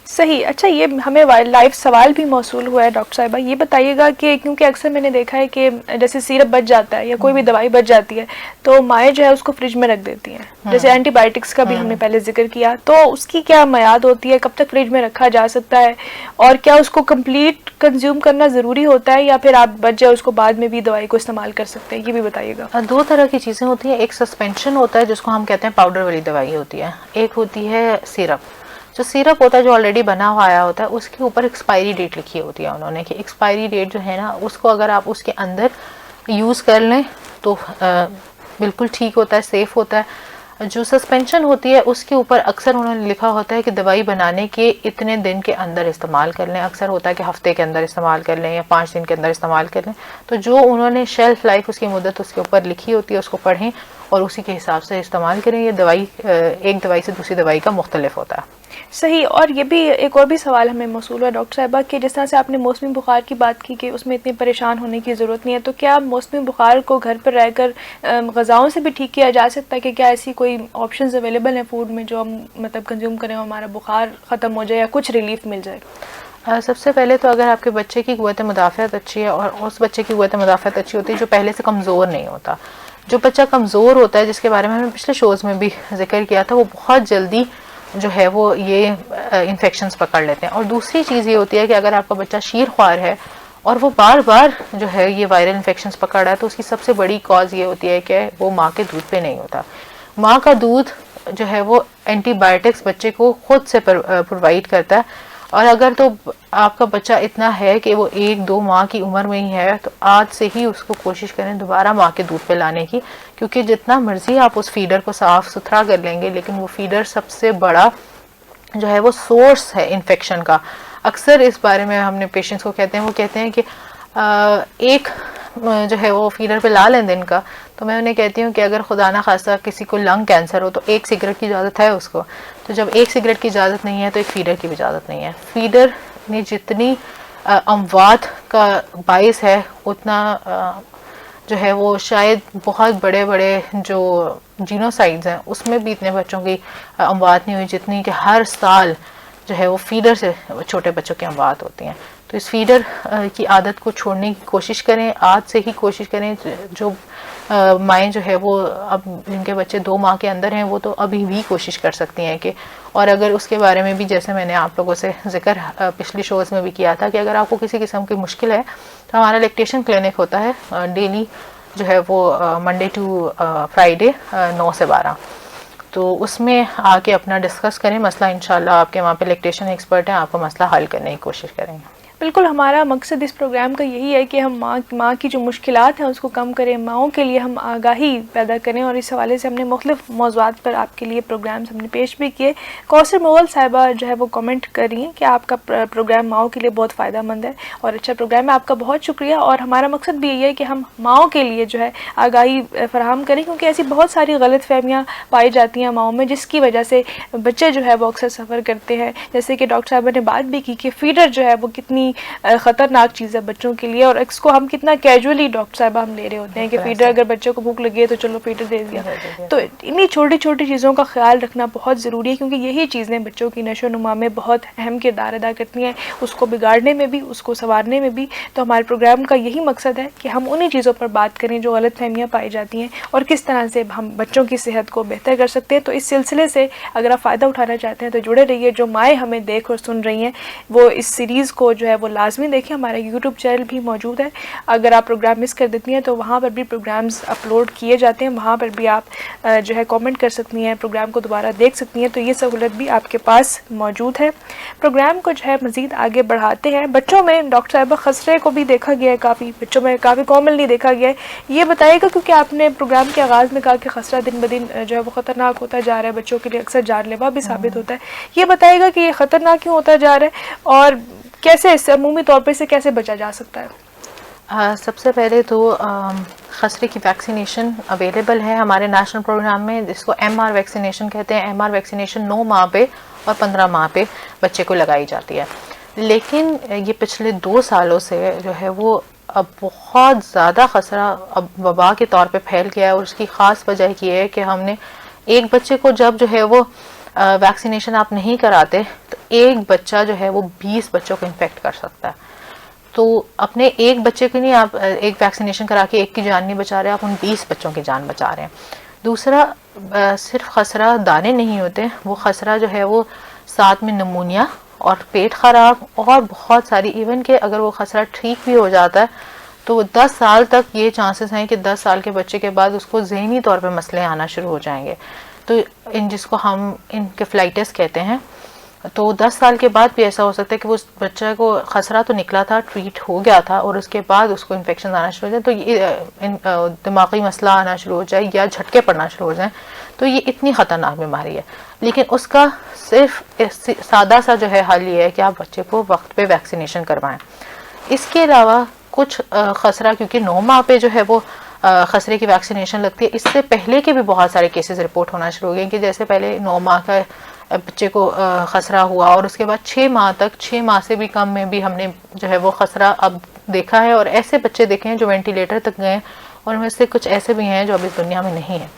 صحیح. اچھا یہ ہمیں لائف سوال بھی موصول ہوا ہے ڈاکٹر صاحبہ, یہ بتائیے گا کہ کیونکہ اکثر میں نے دیکھا ہے کہ جیسے سیرپ بچ جاتا ہے یا کوئی بھی دوائی بچ جاتی ہے تو مائیں جو ہے اس کو فریج میں رکھ دیتی ہیں, جیسے اینٹی بائیوٹکس کا بھی ہم نے پہلے ذکر کیا, تو اس کی کیا میعاد ہوتی ہے, کب تک فریج میں رکھا جا سکتا ہے, اور کیا اس کو کمپلیٹ کنزیوم کرنا ضروری ہوتا ہے یا پھر آپ بچ جائے اس کو بعد میں بھی دوائی کو استعمال کر سکتے ہیں, یہ بھی بتائیے گا. 2 طرح کی چیزیں ہوتی ہیں, ایک سسپینشن ہوتا ہے جس کو ہم کہتے ہیں پاؤڈر والی دوائی ہوتی ہے, ایک ہوتی ہے سیرپ. جو سیرپ ہوتا ہے جو آلریڈی بنا ہوا آیا ہوتا ہے اس کے اوپر ایکسپائری ڈیٹ لکھی ہوتی ہے انہوں نے, کہ ایکسپائری ڈیٹ جو ہے نا اس کو اگر آپ اس کے اندر یوز کر لیں تو بالکل ٹھیک ہوتا ہے, سیف ہوتا ہے. جو سسپینشن ہوتی ہے اس کے اوپر اکثر انہوں نے لکھا ہوتا ہے کہ دوائی بنانے کے اتنے دن کے اندر استعمال کر لیں, اکثر ہوتا ہے کہ ہفتے کے اندر استعمال کر لیں یا 5 دن کے اندر استعمال کر لیں. تو جو انہوں نے شیلف لائف اس کی مدت اس کے اوپر لکھی ہوتی ہے اس کو پڑھیں اور اسی کے حساب سے استعمال کریں. یہ دوائی ایک دوائی سے دوسری دوائی کا مختلف ہوتا ہے. صحیح. اور یہ بھی ایک اور بھی سوال ہمیں موصول ہے ڈاکٹر صاحبہ کہ جس طرح سے آپ نے موسمی بخار کی بات کی کہ اس میں اتنی پریشان ہونے کی ضرورت نہیں ہے, تو کیا موسمی بخار کو گھر پر رہ کر غذاؤں سے بھی ٹھیک کیا جا سکتا ہے, کہ کیا ایسی کوئی آپشنز اویلیبل ہیں فوڈ میں جو ہم مطلب کنزیوم کریں اور ہمارا بخار ختم ہو جائے یا کچھ ریلیف مل جائے؟ سب سے پہلے تو اگر آپ کے بچے کی قوت مدافعت اچھی ہے اور اس بچے کی قوت مدافعت اچھی ہوتی ہے جو پہلے سے کمزور نہیں ہوتا, جو بچہ کمزور ہوتا ہے، جس کے بارے میں ہم نے پچھلے شوز میں بھی ذکر کیا تھا، وہ بہت جلدی جو ہے وہ یہ انفیکشنز پکڑ لیتے ہیں. اور دوسری چیز یہ ہوتی ہے کہ اگر آپ کا بچہ شیر خوار ہے اور وہ بار بار جو ہے یہ وائرل انفیکشنز پکڑ رہا ہے، تو اس کی سب سے بڑی کاز یہ ہوتی ہے کہ وہ ماں کے دودھ پہ نہیں ہوتا. ماں کا دودھ جو ہے وہ اینٹی بایوٹکس بچے کو خود سے پرووائڈ کرتا ہے. اور اگر تو آپ کا بچہ اتنا ہے کہ وہ 1-2 ماہ کی عمر میں ہی ہے، تو آج سے ہی اس کو کوشش کریں دوبارہ ماں کے دودھ پہ لانے کی، کیونکہ جتنا مرضی آپ اس فیڈر کو صاف ستھرا کر لیں گے، لیکن وہ فیڈر سب سے بڑا جو ہے وہ سورس ہے انفیکشن کا. اکثر اس بارے میں ہم نے پیشنٹس کو کہتے ہیں، وہ کہتے ہیں کہ ایک جو ہے وہ فیڈر پہ لا لیں دن کا. تو میں انہیں کہتی ہوں کہ اگر خدا نہ خواستہ کسی کو لنگ کینسر ہو تو 1 سگریٹ کی اجازت ہے اس کو. تو جب 1 سگریٹ کی اجازت نہیں ہے تو 1 فیڈر کی بھی اجازت نہیں ہے. فیڈر نے جتنی اموات کا باعث ہے، اتنا جو ہے وہ شاید بہت بڑے بڑے جو جینوسائڈز ہیں اس میں بھی اتنے بچوں کی اموات نہیں ہوئی جتنی کہ ہر سال جو ہے وہ فیڈر سے چھوٹے بچوں کی اموات ہوتی ہیں. تو اس فیڈر کی عادت کو چھوڑنے کی کوشش کریں، آج سے ہی کوشش کریں. جو مائیں جو ہے وہ اب جن کے بچے 2 ماہ کے اندر ہیں، وہ تو ابھی بھی کوشش کر سکتی ہیں کہ، اور اگر اس کے بارے میں بھی جیسے میں نے آپ لوگوں سے ذکر پچھلی شوز میں بھی کیا تھا کہ اگر آپ کو کسی قسم کی مشکل ہے تو ہمارا لیکٹیشن کلینک ہوتا ہے ڈیلی جو ہے وہ منڈے ٹو فرائیڈے 9 سے 12. تو اس میں آ کے اپنا ڈسکس کریں مسئلہ. انشاءاللہ آپ کے وہاں پہ لیکٹیشن ایکسپرٹ ہیں، آپ کو مسئلہ حل کرنے کی کوشش کریں گے. بالکل، ہمارا مقصد اس پروگرام کا یہی ہے کہ ہم ماں کی جو مشکلات ہیں اس کو کم کریں، ماؤں کے لیے ہم آگاہی پیدا کریں. اور اس حوالے سے ہم نے مختلف موضوعات پر آپ کے لیے پروگرامز ہم نے پیش بھی کیے. کوثر مغل صاحبہ جو ہے وہ کمنٹ کر رہی ہیں کہ آپ کا پروگرام ماؤں کے لیے بہت فائدہ مند ہے اور اچھا پروگرام ہے. آپ کا بہت شکریہ. اور ہمارا مقصد بھی یہی ہے کہ ہم ماؤں کے لیے جو ہے آگاہی فراہم کریں، کیونکہ ایسی بہت ساری غلط فہمیاں پائی جاتی ہیں ماؤں میں، جس کی وجہ سے بچے جو ہے وہ اکثر سفر کرتے ہیں. جیسے کہ ڈاکٹر صاحبہ نے بات بھی کی کہ فیڈر جو ہے وہ کتنی خطرناک چیز ہے بچوں کے لیے، اور اس کو ہم کتنا کیجولی ڈاکٹر صاحبہ ہم لے رہے ہوتے ہیں کہ فیڈر اگر بچوں کو بھوک لگی ہے تو چلو فیڈر دے دیا. تو انہی چھوٹی چھوٹی چیزوں کا خیال رکھنا بہت ضروری ہے، کیونکہ یہی چیزیں بچوں کی نشو و نما میں بہت اہم کردار ادا کرتی ہیں، اس کو بگاڑنے میں بھی، اس کو سنوارنے میں بھی. تو ہمارے پروگرام کا یہی مقصد ہے کہ ہم انہی چیزوں پر بات کریں جو غلط فہمیاں پائی جاتی ہیں اور کس طرح سے ہم بچوں کی صحت کو بہتر کر سکتے ہیں. تو اس سلسلے سے اگر آپ فائدہ اٹھانا چاہتے ہیں تو جڑے رہیے. جو مائیں ہمیں دیکھ اور سن رہی ہیں وہ اس سیریز کو جو ہے وہ لازمی دیکھیں. ہمارا یوٹیوب چینل بھی موجود ہے، اگر آپ پروگرام مس کر دیتی ہیں تو وہاں پر بھی پروگرامز اپلوڈ کیے جاتے ہیں، وہاں پر بھی آپ جو ہے کامنٹ کر سکتی ہیں، پروگرام کو دوبارہ دیکھ سکتی ہیں. تو یہ سہولت بھی آپ کے پاس موجود ہے. پروگرام کو جو ہے مزید آگے بڑھاتے ہیں. بچوں میں ڈاکٹر صاحبہ خسرے کو بھی دیکھا گیا ہے، کافی بچوں میں کافی کامنلی دیکھا گیا ہے. یہ بتائیے گا، کیونکہ آپ نے پروگرام کے آغاز میں کہا کہ خسرہ دن بدن جو ہے وہ خطرناک ہوتا جا رہا ہے، بچوں کے لیے اکثر جان لیوا بھی ثابت ہوتا ہے. یہ بتائیے گا کہ یہ خطرناک کیوں ہوتا جا رہا ہے اور کیسے اس سے عمومی طور پر سے کیسے بچا جا سکتا ہے؟ سب سے پہلے تو خسرے کی ویکسینیشن اویلیبل ہے ہمارے نیشنل پروگرام میں، جس کو MR ویکسینیشن کہتے ہیں. MR ویکسینیشن 9 ماہ پہ اور 15 ماہ پہ بچے کو لگائی جاتی ہے. لیکن یہ پچھلے 2 سالوں سے جو ہے وہ اب بہت زیادہ خسرہ اب وبا کے طور پہ پھیل گیا ہے، اور اس کی خاص وجہ یہ ہے کہ ہم نے ایک بچے کو جب جو ہے وہ ویکسینیشن آپ نہیں کراتے تو ایک بچہ جو ہے وہ 20 بچوں کو انفیکٹ کر سکتا ہے. تو اپنے ایک بچے کی نہیں آپ ایک ویکسینیشن کرا کے ایک کی جان نہیں بچا رہے، آپ ان 20 بچوں کی جان بچا رہے ہیں. دوسرا، صرف خسرہ دانے نہیں ہوتے، وہ خسرہ جو ہے وہ ساتھ میں نمونیا اور پیٹ خراب اور بہت ساری، ایون کہ اگر وہ خسرہ ٹھیک بھی ہو جاتا ہے تو 10 سال تک یہ چانسز ہیں کہ 10 سال کے بچے کے بعد اس کو ذہنی طور پہ مسئلے آنا شروع ہو جائیں گے. تو جس کو ہم انکیفلائٹس کہتے ہیں، تو 10 سال کے بعد بھی ایسا ہو سکتا ہے کہ وہ بچہ کو خسرہ تو نکلا تھا، ٹریٹ ہو گیا تھا، اور اس کے بعد اس کو انفیکشن آنا شروع ہو جائے، تو یہ دماغی مسئلہ آنا شروع ہو جائے یا جھٹکے پڑنا شروع ہو جائیں. تو یہ اتنی خطرناک بیماری ہے. لیکن اس کا صرف سادہ سا جو ہے حل یہ ہے کہ آپ بچے کو وقت پہ ویکسینیشن کروائیں. اس کے علاوہ کچھ خسرہ، کیونکہ 9 ماہ پہ جو ہے وہ خسرے کی ویکسینیشن لگتی ہے، اس سے پہلے کے بھی بہت سارے کیسز رپورٹ ہونا شروع ہو گئے کہ جیسے پہلے 9 ماہ کا بچے کو خسرہ ہوا اور اس کے بعد 6 ماہ تک، 6 ماہ سے بھی کم میں بھی ہم نے جو ہے وہ خسرہ اب دیکھا ہے، اور ایسے بچے دیکھے ہیں جو وینٹیلیٹر تک گئے، اور ان میں سے کچھ ایسے بھی ہیں جو اب اس دنیا میں نہیں ہیں.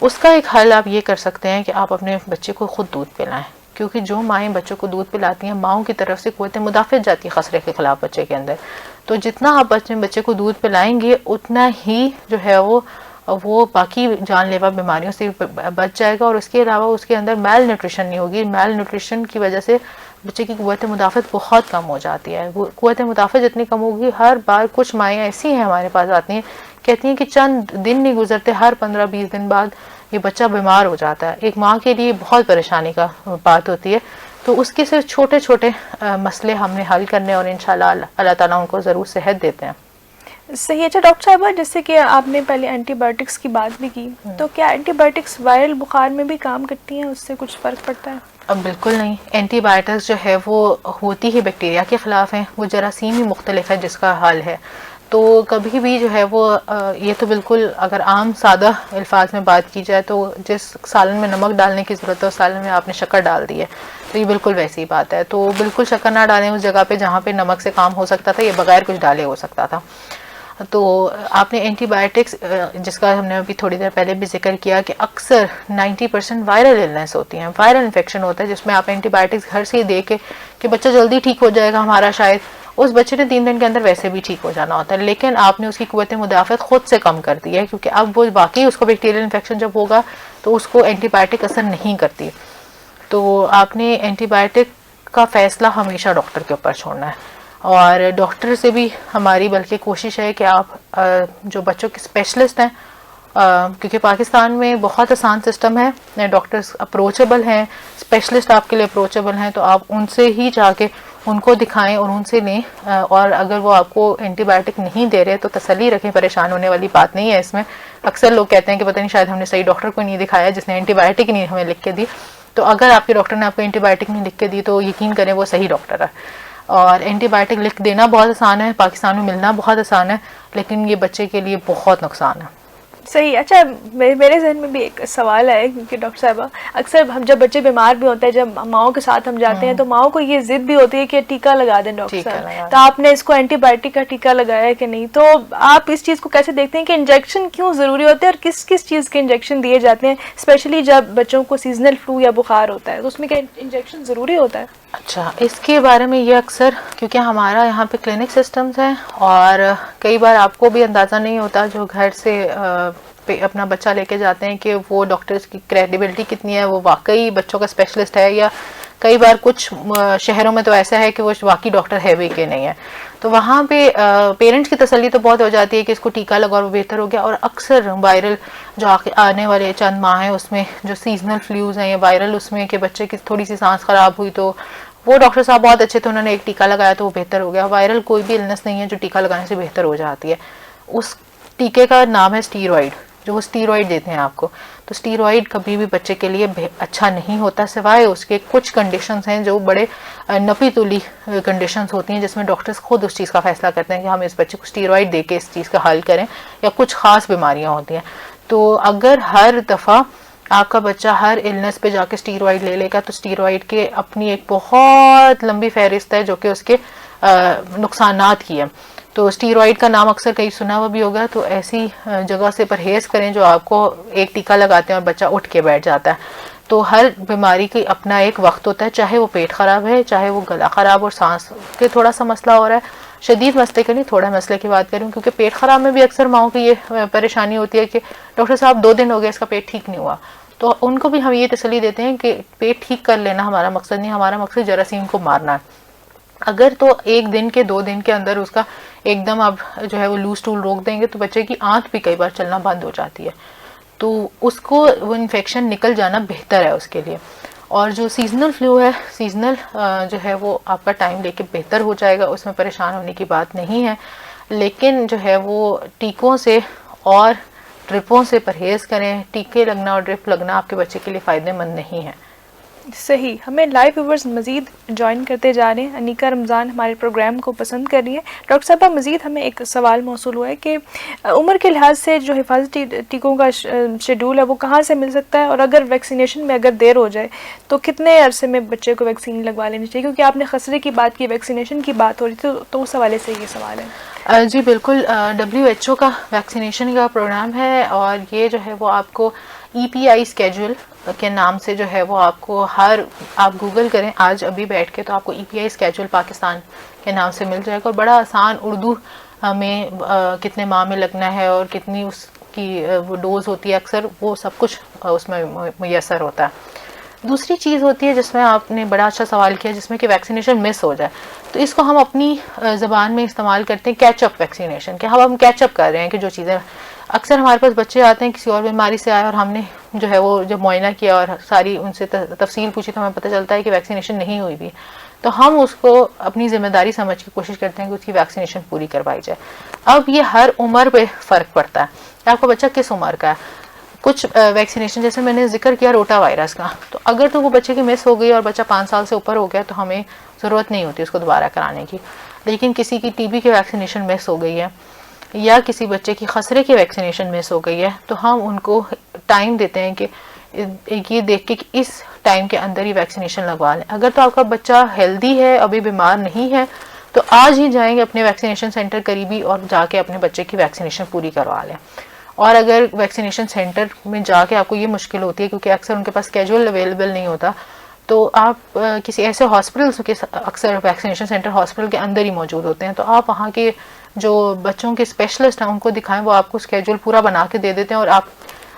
اس کا ایک حل آپ یہ کر سکتے ہیں کہ آپ اپنے بچے کو خود دودھ پلائیں، کیونکہ جو مائیں بچوں کو دودھ پلاتی ہیں، ماؤں کی طرف سے قوت مدافعت جاتی ہے خسرے کے خلاف بچے کے اندر. تو جتنا آپ بچے کو دودھ پلائیں گے اتنا ہی جو ہے وہ وہ باقی جان لیوا بیماریوں سے بچ جائے گا. اور اس کے علاوہ اس کے اندر میل نیوٹریشن نہیں ہوگی. میل نیوٹریشن کی وجہ سے بچے کی قوت مدافعت بہت کم ہو جاتی ہے. وہ قوت مدافعت جتنی کم ہوگی, ہر بار کچھ مائیں ایسی ہیں ہمارے پاس آتی ہیں کہتی ہیں کہ چند دن نہیں گزرتے, ہر 15-20 دن بعد یہ بچہ بیمار ہو جاتا ہے. ایک ماں کے لیے بہت پریشانی کا بات ہوتی ہے. تو اس کے صرف چھوٹے چھوٹے مسئلے ہم نے حل کرنے, اور انشاءاللہ اللہ تعالیٰ ان کو ضرور صحت دیتے ہیں. صحیح. اچھا ڈاکٹر صاحبہ, جیسے کہ آپ نے پہلے اینٹی بایوٹکس کی بات بھی کی, تو کیا اینٹی بایوٹکس وائرل بخار میں بھی کام کرتی ہیں؟ اس سے کچھ فرق پڑتا ہے؟ اب بالکل نہیں. اینٹی بایوٹکس جو ہے وہ ہوتی ہی بیکٹیریا کے خلاف ہیں, وہ جراثیم ہی مختلف ہے جس کا حل ہے. تو کبھی بھی جو ہے وہ یہ تو بالکل, اگر عام سادہ الفاظ میں بات کی جائے تو جس سالن میں نمک ڈالنے کی ضرورت ہے اس سالن میں آپ نے شکر ڈال دی ہے, تو یہ بالکل ویسی بات ہے. تو بالکل شکر نہ ڈالیں اس جگہ پہ جہاں پہ نمک سے کام ہو سکتا تھا, یہ بغیر کچھ ڈالے ہو سکتا تھا. تو آپ نے اینٹی بایوٹکس, جس کا ہم نے ابھی تھوڑی دیر پہلے بھی ذکر کیا کہ اکثر 90% وائرل النس ہوتی ہیں, وائرل انفیکشن ہوتا ہے, جس میں آپ اینٹی بایوٹکس گھر سے ہی دے کے کہ بچہ جلدی ٹھیک ہو جائے گا ہمارا, شاید اس بچے نے 3 دن کے اندر ویسے بھی ٹھیک ہو جانا ہوتا ہے, لیکن آپ نے اس کی قوت مدافعت خود سے کم کر دی ہے, کیونکہ اب وہ واقعی اس کو بیکٹیریل انفیکشن جب ہوگا تو اس کو اینٹی بایوٹک اثر نہیں کرتی. تو آپ نے اینٹی بایوٹک کا فیصلہ ہمیشہ ڈاکٹر کے اوپر چھوڑنا ہے, اور ڈاکٹر سے بھی ہماری بلکہ کوشش ہے کہ آپ جو بچوں کے اسپیشلسٹ ہیں, کیونکہ پاکستان میں بہت آسان سسٹم ہے, ڈاکٹرز اپروچیبل ہیں, اسپیشلسٹ آپ کے لیے اپروچیبل ہیں, تو آپ ان سے ہی جا کے ان کو دکھائیں اور ان سے لیں. اور اگر وہ آپ کو اینٹی بایوٹک نہیں دے رہے تو تسلی رکھیں, پریشان ہونے والی بات نہیں ہے اس میں. اکثر لوگ کہتے ہیں کہ پتہ نہیں شاید ہم نے صحیح ڈاکٹر کو نہیں دکھایا جس نے اینٹی بایوٹک نہیں ہمیں لکھ کے دی. تو اگر آپ کے ڈاکٹر نے آپ کو اینٹی بایوٹک نہیں لکھ کے دی تو یقین کریں وہ صحیح ڈاکٹر ہے. اور اینٹی بایوٹک لکھ دینا بہت آسان ہے, پاکستان میں ملنا بہت آسان ہے, لیکن یہ بچے کے لیے بہت نقصان ہے. صحیح. اچھا, میرے ذہن میں بھی ایک سوال ہے, کیونکہ ڈاکٹر صاحبہ اکثر ہم جب بچے بیمار بھی ہوتے ہیں, جب ماؤں کے ساتھ ہم جاتے ہیں تو ماؤں کو یہ ضد بھی ہوتی ہے کہ ٹیکا لگا دیں ڈاکٹر صاحب, تو آپ نے اس کو اینٹی بایوٹک کا ٹیکا لگایا ہے کہ نہیں؟ تو آپ اس چیز کو کیسے دیکھتے ہیں کہ انجیکشن کیوں ضروری ہوتے ہیں, اور کس کس چیز کے انجیکشن دیے جاتے ہیں, اسپیشلی جب بچوں کو سیزنل فلو یا بخار ہوتا ہے, تو اس میں کیا انجیکشن ضروری ہوتا ہے؟ اچھا, اس کے بارے میں یہ اکثر, کیونکہ ہمارا یہاں پہ کلینک سسٹمز ہیں, اور کئی بار آپ کو بھی اندازہ نہیں ہوتا جو گھر سے اپنا بچہ لے کے جاتے ہیں کہ وہ ڈاکٹرز کی کریڈیبلٹی کتنی ہے, وہ واقعی بچوں کا اسپیشلسٹ ہے, یا کئی بار کچھ شہروں میں تو ایسا ہے کہ وہ واقعی ڈاکٹر ہے بھی کہ نہیں ہے. تو وہاں پہ پیرنٹس کی تسلی تو بہت ہو جاتی ہے کہ اس کو ٹیکا لگا اور وہ بہتر ہو گیا. اور اکثر وائرل جو آنے والے چند ماہ ہیں اس میں جو سیزنل فلوز ہیں یا وائرل, اس میں کہ بچے کی تھوڑی سی سانس خراب ہوئی تو وہ ڈاکٹر صاحب بہت اچھے تھے, انہوں نے ایک ٹیکا لگایا تو وہ بہتر ہو گیا. وائرل کوئی بھی النس نہیں ہے جو ٹیکا لگانے سے بہتر ہو جاتی ہے. اس ٹیکے کا نام ہے اسٹیرائڈ, جو وہ اسٹیرائڈ دیتے ہیں آپ کو. تو اسٹیرائڈ کبھی بھی بچے کے لیے اچھا نہیں ہوتا, سوائے اس کے کچھ کنڈیشنز ہیں جو بڑے نپی تولی کنڈیشنز ہوتی ہیں, جس میں ڈاکٹرز خود اس چیز کا فیصلہ کرتے ہیں کہ ہم اس بچے کو اسٹیرائڈ دے کے اس چیز کا حل کریں, یا کچھ خاص بیماریاں ہوتی ہیں. تو اگر ہر دفعہ آپ کا بچہ ہر النس پہ جا کے اسٹیرائڈ لے لے گا تو اسٹیرائڈ کے اپنی ایک بہت لمبی فہرست ہے جو کہ اس کے نقصانات کی ہے. تو اسٹیرائڈ کا نام اکثر کہیں سنا ہوا بھی ہوگا, تو ایسی جگہ سے پرہیز کریں جو آپ کو ایک ٹیکا لگاتے ہیں اور بچہ اٹھ کے بیٹھ جاتا ہے. تو ہر بیماری کی اپنا ایک وقت ہوتا ہے, چاہے وہ پیٹ خراب ہے, چاہے وہ گلا خراب اور سانس کے تھوڑا سا مسئلہ ہو رہا ہے. شدید مسئلے کے لیے تھوڑا مسئلے کی بات کروں, کیونکہ پیٹ خراب میں بھی اکثر ماؤں کی یہ پریشانی ہوتی ہے کہ ڈاکٹر صاحب 2 دن ہو گئے اس کا پیٹ ٹھیک نہیں ہوا. تو ان کو بھی ہم یہ تسلی دیتے ہیں کہ پیٹ ٹھیک کر لینا ہمارا مقصد نہیں, ہمارا مقصد جراثیم کو مارنا ہے. اگر تو 1 دن کے 2 دن کے اندر اس کا ایک دم آپ جو ہے وہ لوز ٹول روک دیں گے تو بچے کی آنت بھی کئی بار چلنا بند ہو جاتی ہے, تو اس کو وہ انفیکشن نکل جانا بہتر ہے اس کے لیے. اور جو سیزنل فلو ہے, سیزنل جو ہے وہ آپ کا ٹائم لے کے بہتر ہو جائے گا, اس میں پریشان ہونے کی بات نہیں ہے. لیکن جو ہے وہ ٹیکوں سے اور ڈرپوں سے پرہیز کریں. ٹیکے لگنا اور ڈرپ لگنا آپ کے بچے کے لیے فائدہ مند نہیں ہے. صحیح. ہمیں لائیو ویورز مزید جوائن کرتے جا رہے ہیں. انیکا رمضان ہمارے پروگرام کو پسند کر رہی ہے. ڈاکٹر صاحبہ مزید ہمیں ایک سوال موصول ہوا ہے کہ عمر کے لحاظ سے جو حفاظتی ٹیکوں کا شیڈول ہے وہ کہاں سے مل سکتا ہے, اور اگر ویکسینیشن میں اگر دیر ہو جائے تو کتنے عرصے میں بچے کو ویکسین لگوا لینی چاہیے, کیونکہ آپ نے خسرے کی بات کی, ویکسینیشن کی بات ہو رہی تھی, تو اس حوالے سے یہ سوال ہے. جی بالکل, WHO کا ویکسینیشن کا پروگرام ہے, اور یہ جو ہے وہ آپ کو EPI اسکیجول کے نام سے جو ہے وہ آپ کو آپ گوگل کریں آج ابھی بیٹھ کے, تو آپ کو EPI اسکیجول پاکستان کے نام سے مل جائے گا. اور بڑا آسان اردو میں کتنے ماہ میں لگنا ہے اور کتنی اس کی وہ ڈوز ہوتی ہے اکثر وہ سب کچھ اس میں میسر ہوتا ہے. دوسری چیز ہوتی ہے جس میں آپ نے بڑا اچھا سوال کیا, جس میں کہ ویکسینیشن مس ہو جائے, تو اس کو ہم اپنی زبان میں استعمال کرتے ہیں کیچ اپ ویکسینیشن, کہ ہم کیچ اپ کر رہے ہیں کہ جو چیزیں اکثر ہمارے پاس بچے آتے ہیں کسی اور بیماری سے آئے اور ہم نے جو ہے وہ جب معائنہ کیا اور ساری ان سے تفصیل پوچھی تو ہمیں پتہ چلتا ہے کہ ویکسینیشن نہیں ہوئی بھی, تو ہم اس کو اپنی ذمہ داری سمجھ کے کوشش کرتے ہیں کہ اس کی ویکسینیشن پوری کروائی جائے. اب یہ ہر عمر پہ فرق پڑتا ہے کہ آپ کا بچہ کس عمر کا ہے. کچھ ویکسینیشن جیسے میں نے ذکر کیا روٹا وائرس کا, تو اگر تو وہ بچے کی مس ہو گئی اور بچہ 5 سال سے اوپر ہو گیا تو ہمیں ضرورت نہیں ہوتی اس کو دوبارہ کرانے کی. لیکن کسی کی ٹی بی کی ویکسینیشن مس ہو گئی ہے یا کسی بچے کی خسرے کی ویکسینیشن مس ہو گئی ہے تو ہم ان کو ٹائم دیتے ہیں کہ یہ دیکھ کے کہ اس ٹائم کے اندر ہی ویکسینیشن لگوا لیں. اگر تو آپ کا بچہ ہیلدی ہے, ابھی بیمار نہیں ہے, تو آج ہی جائیں گے اپنے ویکسینیشن سینٹر قریبی اور جا کے اپنے بچے کی ویکسینیشن پوری کروا لیں. اور اگر ویکسینیشن سینٹر میں جا کے آپ کو یہ مشکل ہوتی ہے کیونکہ اکثر ان کے پاس کیجول اویلیبل نہیں ہوتا, تو آپ کسی ایسے ہاسپٹل کے اکثر ویکسینیشن سینٹر ہاسپٹل کے اندر ہی موجود ہوتے ہیں, تو آپ وہاں کے جو بچوں کے اسپیشلسٹ ہیں ان کو دکھائیں, وہ آپ کو اسکیجول پورا بنا کے دے دیتے ہیں اور آپ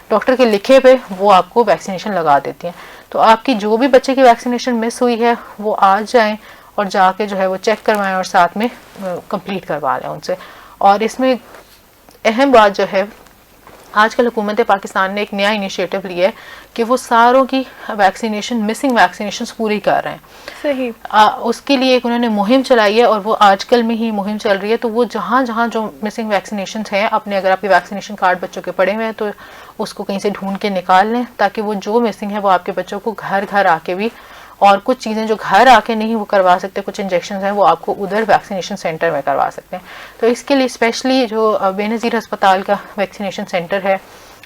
ڈاکٹر کے لکھے پہ وہ آپ کو ویکسینیشن لگا دیتی ہیں. تو آپ کی جو بھی بچے کی ویکسینیشن مس ہوئی ہے وہ آج جائیں اور جا کے جو ہے وہ چیک کروائیں اور ساتھ میں کمپلیٹ کروا لیں ان سے. اور اس میں اہم بات جو ہے, آج کل حکومت پاکستان نے ایک نیا انیشیٹو لیا ہے کہ وہ ساروں کی ویکسینیشن مسنگ ویکسینیشنز پوری کر رہے ہیں. صحیح. اس کے لیے ایک انہوں نے مہم چلائی ہے اور وہ آج کل میں ہی مہم چل رہی ہے. تو وہ جہاں جہاں جو مسنگ ویکسینیشنز ہیں اپنے, اگر آپ کے ویکسینیشن کارڈ بچوں کے پڑے ہوئے ہیں تو اس کو کہیں سے ڈھونڈ کے نکال لیں, تاکہ وہ جو مسنگ ہے وہ آپ کے بچوں کو گھر گھر آ کے بھی, اور کچھ چیزیں جو گھر آ کے نہیں وہ کروا سکتے, کچھ انجیکشنز ہیں وہ آپ کو ادھر ویکسینیشن سینٹر میں کروا سکتے ہیں. تو اس کے لیے اسپیشلی جو بے نظیر ہسپتال کا ویکسینیشن سینٹر ہے,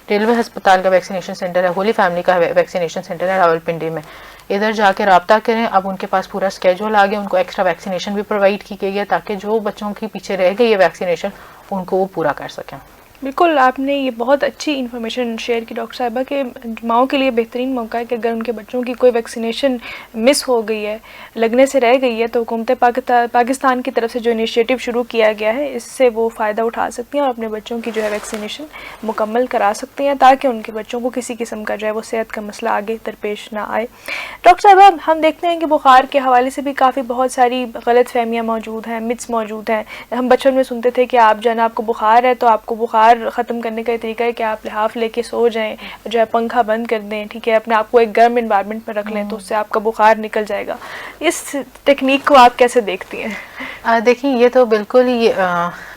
ریلوے ہسپتال کا ویکسینیشن سینٹر ہے, ہولی فیملی کا ویکسینیشن سینٹر ہے راولپنڈی میں, ادھر جا کے رابطہ کریں. اب ان کے پاس پورا اسکیجول آ گیا, ان کو ایکسٹرا ویکسینیشن بھی پرووائڈ کی گئی ہے تاکہ جو بچوں کے پیچھے رہ گئی ہے ویکسینیشن ان کو وہ پورا کر سکیں. بالکل, آپ نے یہ بہت اچھی انفارمیشن شیئر کی ڈاکٹر صاحبہ, کہ ماؤں کے لیے بہترین موقع ہے کہ اگر ان کے بچوں کی کوئی ویکسینیشن مس ہو گئی ہے, لگنے سے رہ گئی ہے, تو حکومت پاکستان کی طرف سے جو انیشیٹو شروع کیا گیا ہے اس سے وہ فائدہ اٹھا سکتی ہیں اور اپنے بچوں کی جو ہے ویکسینیشن مکمل کرا سکتی ہیں, تاکہ ان کے بچوں کو کسی قسم کا جو ہے وہ صحت کا مسئلہ آگے درپیش نہ آئے. ڈاکٹر صاحبہ, ہم دیکھتے ہیں کہ بخار کے حوالے سے بھی کافی بہت ساری غلط فہمیاں موجود ہیں, متس موجود ہیں. ہم بچپن میں سنتے تھے کہ آپ جو ہے نا, آپ کو بخار ہے تو آپ کو بخار ختم کرنے کا یہ طریقہ ہے کہ آپ لحاف لے کے سو جائیں, جو ہے پنکھا بند کر دیں, ٹھیک ہے, اپنے آپ کو ایک گرم انوائرمنٹ میں رکھ لیں تو اس سے آپ کا بخار نکل جائے گا. اس ٹیکنیک کو آپ کیسے دیکھتی ہیں؟ دیکھیں, یہ تو بالکل ہی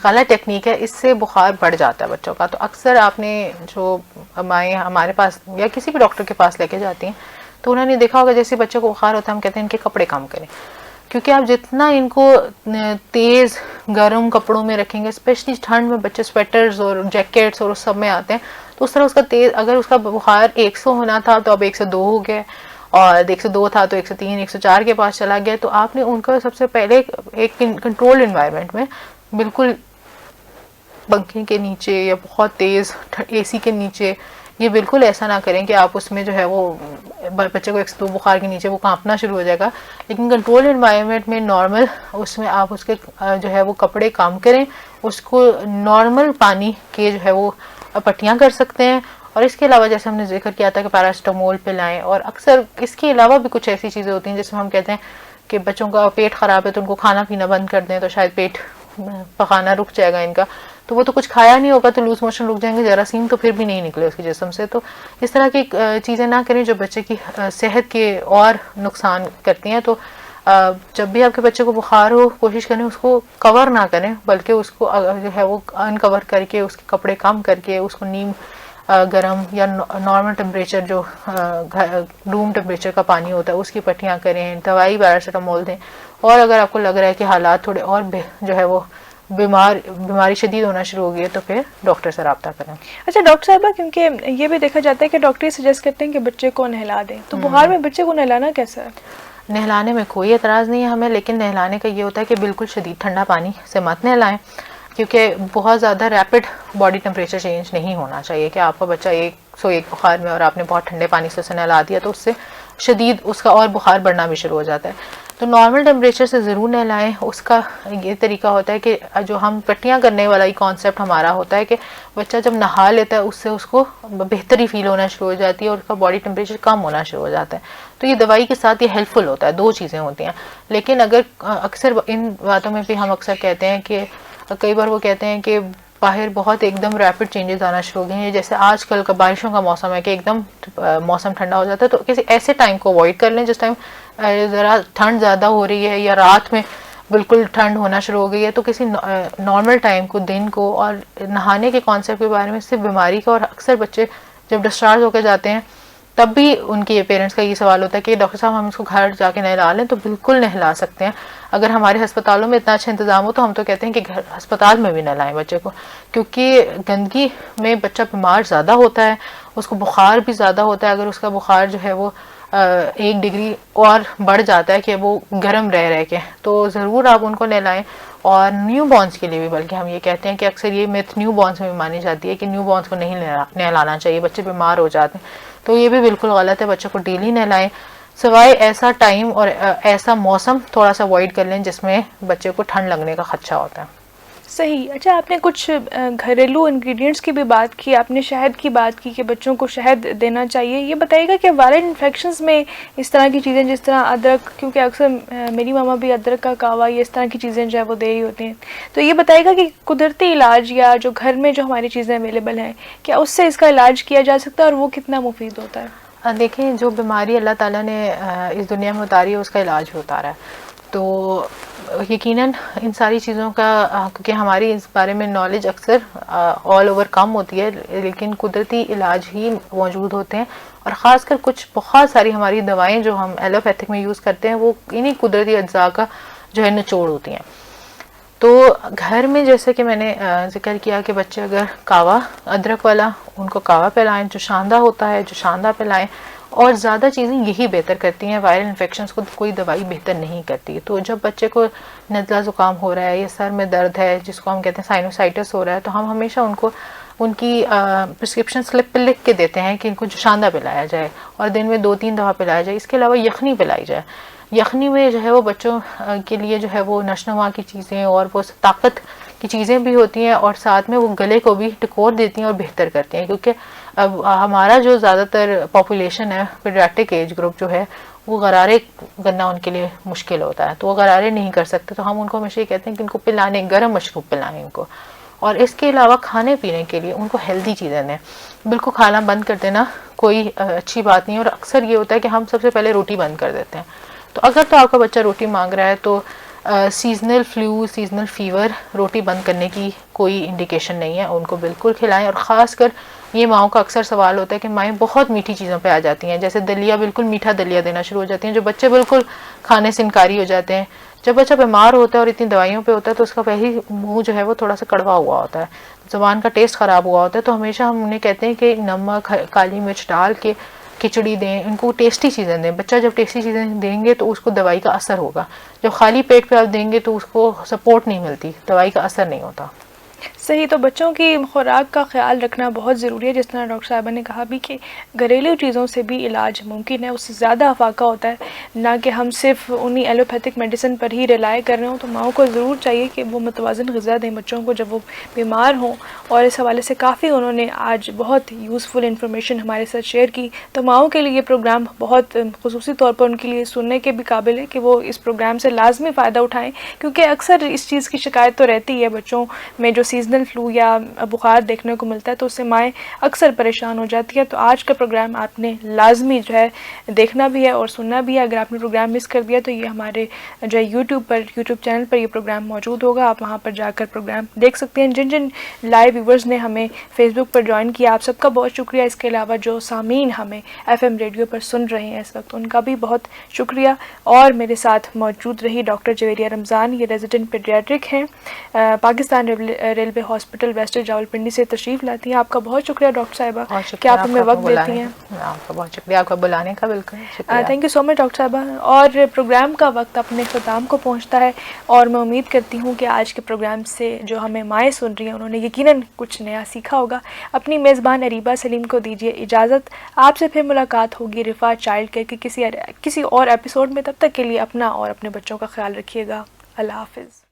غلط ٹیکنیک ہے, اس سے بخار بڑھ جاتا ہے بچوں کا. تو اکثر آپ نے جو مائیں ہمارے پاس یا کسی بھی ڈاکٹر کے پاس لے کے جاتی ہیں تو انہوں نے دیکھا ہوگا جیسے بچوں کو بخار ہوتا ہے ہم کہتے ہیں ان کے کپڑے کم کریں, کیونکہ آپ جتنا ان کو تیز گرم کپڑوں میں رکھیں گے, اسپیشلی ٹھنڈ میں بچے سویٹرز اور جیکٹس اور اس سب میں آتے ہیں, تو اس طرح اس کا تیز, اگر اس کا بخار 100 ہونا تھا تو اب 102 ہو گیا, اور 102 تھا تو 103 104 کے پاس چلا گیا. تو آپ نے ان کو سب سے پہلے ایک کنٹرول انوائرمنٹ میں بالکل پنکھے کے نیچے یا بہت تیز اے سی کے نیچے, یہ بالکل ایسا نہ کریں کہ آپ اس میں جو ہے وہ بچے کو 102 بخار کے نیچے وہ کانپنا شروع ہو جائے گا. لیکن کنٹرول انوائرمنٹ میں نارمل اس میں آپ اس کے جو ہے وہ کپڑے کام کریں, اس کو نارمل پانی کے جو ہے وہ پٹیاں کر سکتے ہیں. اور اس کے علاوہ جیسے ہم نے ذکر کیا تھا کہ پیراسٹامول پلائیں, اور اکثر اس کے علاوہ بھی کچھ ایسی چیزیں ہوتی ہیں جس میں ہم کہتے ہیں کہ بچوں کا پیٹ خراب ہے تو ان کو کھانا پینا بند کر دیں تو شاید پیٹ پکانا رک جائے گا ان کا, تو وہ تو کچھ کھایا نہیں ہوگا تو لوز موشن رک جائیں گے, جراثیم تو پھر بھی نہیں نکلے اس کے جسم سے. تو اس طرح کی چیزیں نہ کریں جو بچے کی صحت کے اور نقصان کرتی ہیں. تو جب بھی آپ کے بچے کو بخار ہو کوشش کریں اس کو کور نہ کریں, بلکہ اس کو جو ہے وہ انکور کر کے اس کے کپڑے کم کر کے اس کو نیم گرم یا نارمل ٹمپریچر جو روم ٹمپریچر کا پانی ہوتا ہے اس کی پٹیاں کریں, دوائی پیراسیٹامول دیں. اور اگر آپ کو لگ رہا ہے کہ حالات تھوڑے اور جو ہے وہ بیماری شدید ہونا شروع ہو گئی ہے تو پھر ڈاکٹر سے رابطہ کریں. اچھا ڈاکٹر صاحبہ, کیونکہ یہ بھی دیکھا جاتا ہے کہ ڈاکٹر سجیسٹ کرتے ہیں کہ بچے کو نہلا دیں, تو بخار میں بچے کو نہلانا کیسا ہے؟ نہلانے میں کوئی اعتراض نہیں ہے ہمیں, لیکن نہلانے کا یہ ہوتا ہے کہ بالکل شدید ٹھنڈا پانی سے مت نہلائیں, کیونکہ بہت زیادہ ریپڈ باڈی ٹمپریچر چینج نہیں ہونا چاہیے کہ آپ کا بچہ 101 بخار میں اور آپ نے بہت ٹھنڈے پانی سے اسے نہلا دیا تو اس سے شدید اس کا اور بخار بڑھنا بھی شروع ہو جاتا ہے. تو نارمل ٹیمپریچر سے ضرور نہلائیں. اس کا یہ طریقہ ہوتا ہے کہ جو ہم پٹیاں کرنے والا کانسیپٹ ہمارا ہوتا ہے کہ بچہ جب نہا لیتا ہے اس سے اس کو بہتری فیل ہونا شروع ہو جاتی ہے اور اس کا باڈی ٹیمپریچر کم ہونا شروع ہو جاتا ہے. تو یہ دوائی کے ساتھ یہ ہیلپ فل ہوتا ہے, دو چیزیں ہوتی ہیں. لیکن اگر اکثر ان باتوں میں بھی ہم اکثر کہتے ہیں کہ کئی بار وہ کہتے ہیں کہ باہر بہت ایک دم ریپڈ چینجز آنا شروع ہو گئے ہیں, جیسے آج کل کا بارشوں کا موسم ہے کہ ایک دم موسم ٹھنڈا ہو جاتا ہے, تو کسی ایسے ٹائم کو اوائڈ کر لیں جس ٹائم ذرا ٹھنڈ زیادہ ہو رہی ہے یا رات میں بالکل ٹھنڈ ہونا شروع ہو گئی ہے. تو کسی نارمل ٹائم کو, دن کو, اور نہانے کے کانسیپٹ کے بارے میں صرف بیماری کا, اور اکثر بچے جب ڈسچارج ہو کے جاتے ہیں تب بھی ان کے پیرنٹس کا یہ سوال ہوتا ہے کہ ڈاکٹر صاحب ہم اس کو گھر جا کے نہلا لیں, تو بالکل نہلا سکتے ہیں. اگر ہمارے ہسپتالوں میں اتنا اچھا انتظام ہو تو ہم تو کہتے ہیں کہ گھر ہسپتال میں بھی نہلائیں بچے کو, کیونکہ گندگی میں بچہ بیمار زیادہ ہوتا ہے, اس کو بخار بھی زیادہ ہوتا ہے. اگر اس کا بخار جو ہے وہ 1 ڈگری اور بڑھ جاتا ہے کہ وہ گرم رہ کے, تو ضرور آپ ان کو نہلائیں. اور نیو بورنس کے لیے بھی, بلکہ ہم یہ کہتے ہیں کہ اکثر یہ میتھ نیو بورنس میں بھی مانی جاتی ہے کہ نیو بورنس کو نہیں نہلانا چاہیے, بچے بیمار ہو جاتے ہیں. تو یہ بھی بالکل غلط ہے, بچوں کو ڈیلی نہلائیں, سوائے ایسا ٹائم اور ایسا موسم تھوڑا سا اوائڈ کر لیں جس میں بچے کو ٹھنڈ لگنے کا خدشہ ہوتا ہے. صحیح. اچھا, آپ نے کچھ گھریلو انگریڈینٹس کی بھی بات کی, آپ نے شہد کی بات کی کہ بچوں کو شہد دینا چاہیے. یہ بتائیے گا کہ وائرل انفیکشنز میں اس طرح کی چیزیں جس طرح ادرک, کیونکہ اکثر میری ماما بھی ادرک کا کہوا یہ اس طرح کی چیزیں جو ہے وہ دے رہی ہوتی ہیں, تو یہ بتائیے گا کہ قدرتی علاج یا جو گھر میں جو ہماری چیزیں اویلیبل ہیں کیا اس سے اس کا علاج کیا جا سکتا ہے اور وہ کتنا مفید ہوتا ہے؟ دیکھیں, جو بیماری اللہ تعالیٰ نے اس دنیا میں اتاری ہے اس کا علاج بھی اتارا ہے. تو یقیناً ان ساری چیزوں کا, کیونکہ ہماری اس بارے میں نالج اکثر آل اوور کم ہوتی ہے, لیکن قدرتی علاج ہی موجود ہوتے ہیں. اور خاص کر کچھ بہت ساری ہماری دوائیں جو ہم ایلوپیتھک میں یوز کرتے ہیں وہ انہی قدرتی اجزاء کا جو ہے نچوڑ ہوتی ہیں. تو گھر میں جیسے کہ میں نے ذکر کیا کہ بچے اگر کہوا ادرک والا ان کو کہوا پلائیں, جو شاندہ ہوتا ہے جو شاندہ پلائیں, اور زیادہ چیزیں یہی بہتر کرتی ہیں. وائرل انفیکشنز کو کوئی دوائی بہتر نہیں کرتی. تو جب بچے کو نزلہ زکام ہو رہا ہے یا سر میں درد ہے جس کو ہم کہتے ہیں سائنوسائٹس ہو رہا ہے, تو ہم ہمیشہ ان کو ان کی پرسکرپشن سلپ پہ لکھ کے دیتے ہیں کہ ان کو جو شاندہ پلایا جائے اور دن میں 2-3 دفعہ پلایا جائے. اس کے علاوہ یخنی پلائی جائے. یخنی میں جو ہے وہ بچوں کے لیے جو ہے وہ نشوونما کی چیزیں اور وہ طاقت کی چیزیں بھی ہوتی ہیں, اور ساتھ میں وہ گلے کو بھی ٹکور دیتی ہیں اور بہتر کرتی ہیں. کیونکہ اب ہمارا جو زیادہ تر پاپولیشن ہے پیڈیاٹرک ایج گروپ جو ہے وہ غرارے کرنا ان کے لیے مشکل ہوتا ہے, تو وہ غرارے نہیں کر سکتے. تو ہم ان کو ہمیشہ یہ کہتے ہیں کہ ان کو پلانے, گرم مشروب پلائیں ان کو. اور اس کے علاوہ کھانے پینے کے لیے ان کو ہیلدی چیزیں دیں. بالکل کھانا بند کر دینا کوئی اچھی بات نہیں, اور اکثر یہ ہوتا ہے کہ ہم سب سے پہلے روٹی بند کر دیتے ہیں. تو اگر تو آپ کا بچہ روٹی مانگ رہا ہے تو سیزنل فلو, سیزنل فیور, روٹی بند کرنے کی کوئی انڈیکیشن نہیں ہے. ان کو بالکل کھلائیں. اور خاص کر یہ ماؤں کا اکثر سوال ہوتا ہے کہ مائیں بہت میٹھی چیزوں پہ آ جاتی ہیں, جیسے دلیا, بالکل میٹھا دلیا دینا شروع ہو جاتی ہیں, جو بچے بالکل کھانے سے انکاری ہو جاتے ہیں. جب بچہ بیمار ہوتا ہے اور اتنی دوائیوں پہ ہوتا ہے تو اس کا پہلی منہ جو ہے وہ تھوڑا سا کڑوا ہوا ہوتا ہے, زبان کا ٹیسٹ خراب ہوا ہوتا ہے. تو ہمیشہ ہم انہیں کہتے ہیں کہ نمک, کالی مرچ ڈال کے کھچڑی دیں, ان کو ٹیسٹی چیزیں دیں. بچہ جب ٹیسٹی چیزیں دیں گے تو اس کو دوائی کا اثر ہوگا. جب خالی پیٹ پہ آپ دیں گے تو اس کو سپورٹ نہیں ملتی, دوائی کا اثر نہیں ہوتا. صحیح. تو بچوں کی خوراک کا خیال رکھنا بہت ضروری ہے. جس طرح ڈاکٹر صاحبہ نے کہا بھی کہ گھریلو چیزوں سے بھی علاج ممکن ہے, اس سے زیادہ افاقہ ہوتا ہے, نہ کہ ہم صرف انہی ایلوپیتھک میڈیسن پر ہی ریلائی کر رہے ہوں. تو ماؤں کو ضرور چاہیے کہ وہ متوازن غذا دیں بچوں کو جب وہ بیمار ہوں. اور اس حوالے سے کافی انہوں نے آج بہت یوزفل انفارمیشن ہمارے ساتھ شیئر کی. تو ماؤں کے لیے یہ پروگرام بہت خصوصی طور پر ان کے لیے سننے کے بھی قابل ہے کہ وہ اس پروگرام سے لازمی فائدہ اٹھائیں, کیونکہ اکثر اس چیز کی شکایت تو رہتی ہے بچوں میں, جو سیزنل فلو یا بخار دیکھنے کو ملتا ہے تو اس سے مائیں اکثر پریشان ہو جاتی ہیں. تو آج کا پروگرام آپ نے لازمی جو ہے دیکھنا بھی ہے اور سننا بھی ہے. اگر آپ نے پروگرام مس کر دیا تو یہ ہمارے جو ہے یوٹیوب چینل پر یہ پروگرام موجود ہوگا, آپ وہاں پر جا کر پروگرام دیکھ سکتے ہیں. جن لائیو ویورز نے ہمیں فیس بک پر جوائن کیا آپ سب کا بہت شکریہ. اس کے علاوہ جو سامعین ہمیں FM ریڈیو پر سن رہے ہیں اس وقت ان کا بھی بہت شکریہ. اور میرے ساتھ موجود رہی ڈاکٹر جویریہ رمضان, یہ ریزیڈنٹ پیڈیاٹرک ہیں, Pakistan railway hospital west Rawalpindi سے تشریف لاتی ہیں. آپ کا بہت شکریہ ڈاکٹر صاحبہ کہ آپ ہمیں وقت دیتی ہیں. آپ کا بہت شکریہ آپ کا بلانے کا. بالکل thank you so much doctor صاحبہ. اور پروگرام کا وقت اپنے اختتام کو پہنچتا ہے اور میں امید کرتی ہوں کہ آج کے پروگرام سے جو ہمیں مائیں سن رہی ہیں انہوں نے یقیناً کچھ نیا سیکھا ہوگا. اپنی میزبان اریبہ سلیم کو دیجیے اجازت. آپ سے پھر ملاقات ہوگی رفا چائلڈ کیئر کے کسی اور ایپیسوڈ میں. تب تک کے لیے اپنا اور اپنے بچوں کا خیال رکھیے گا. اللہ حافظ.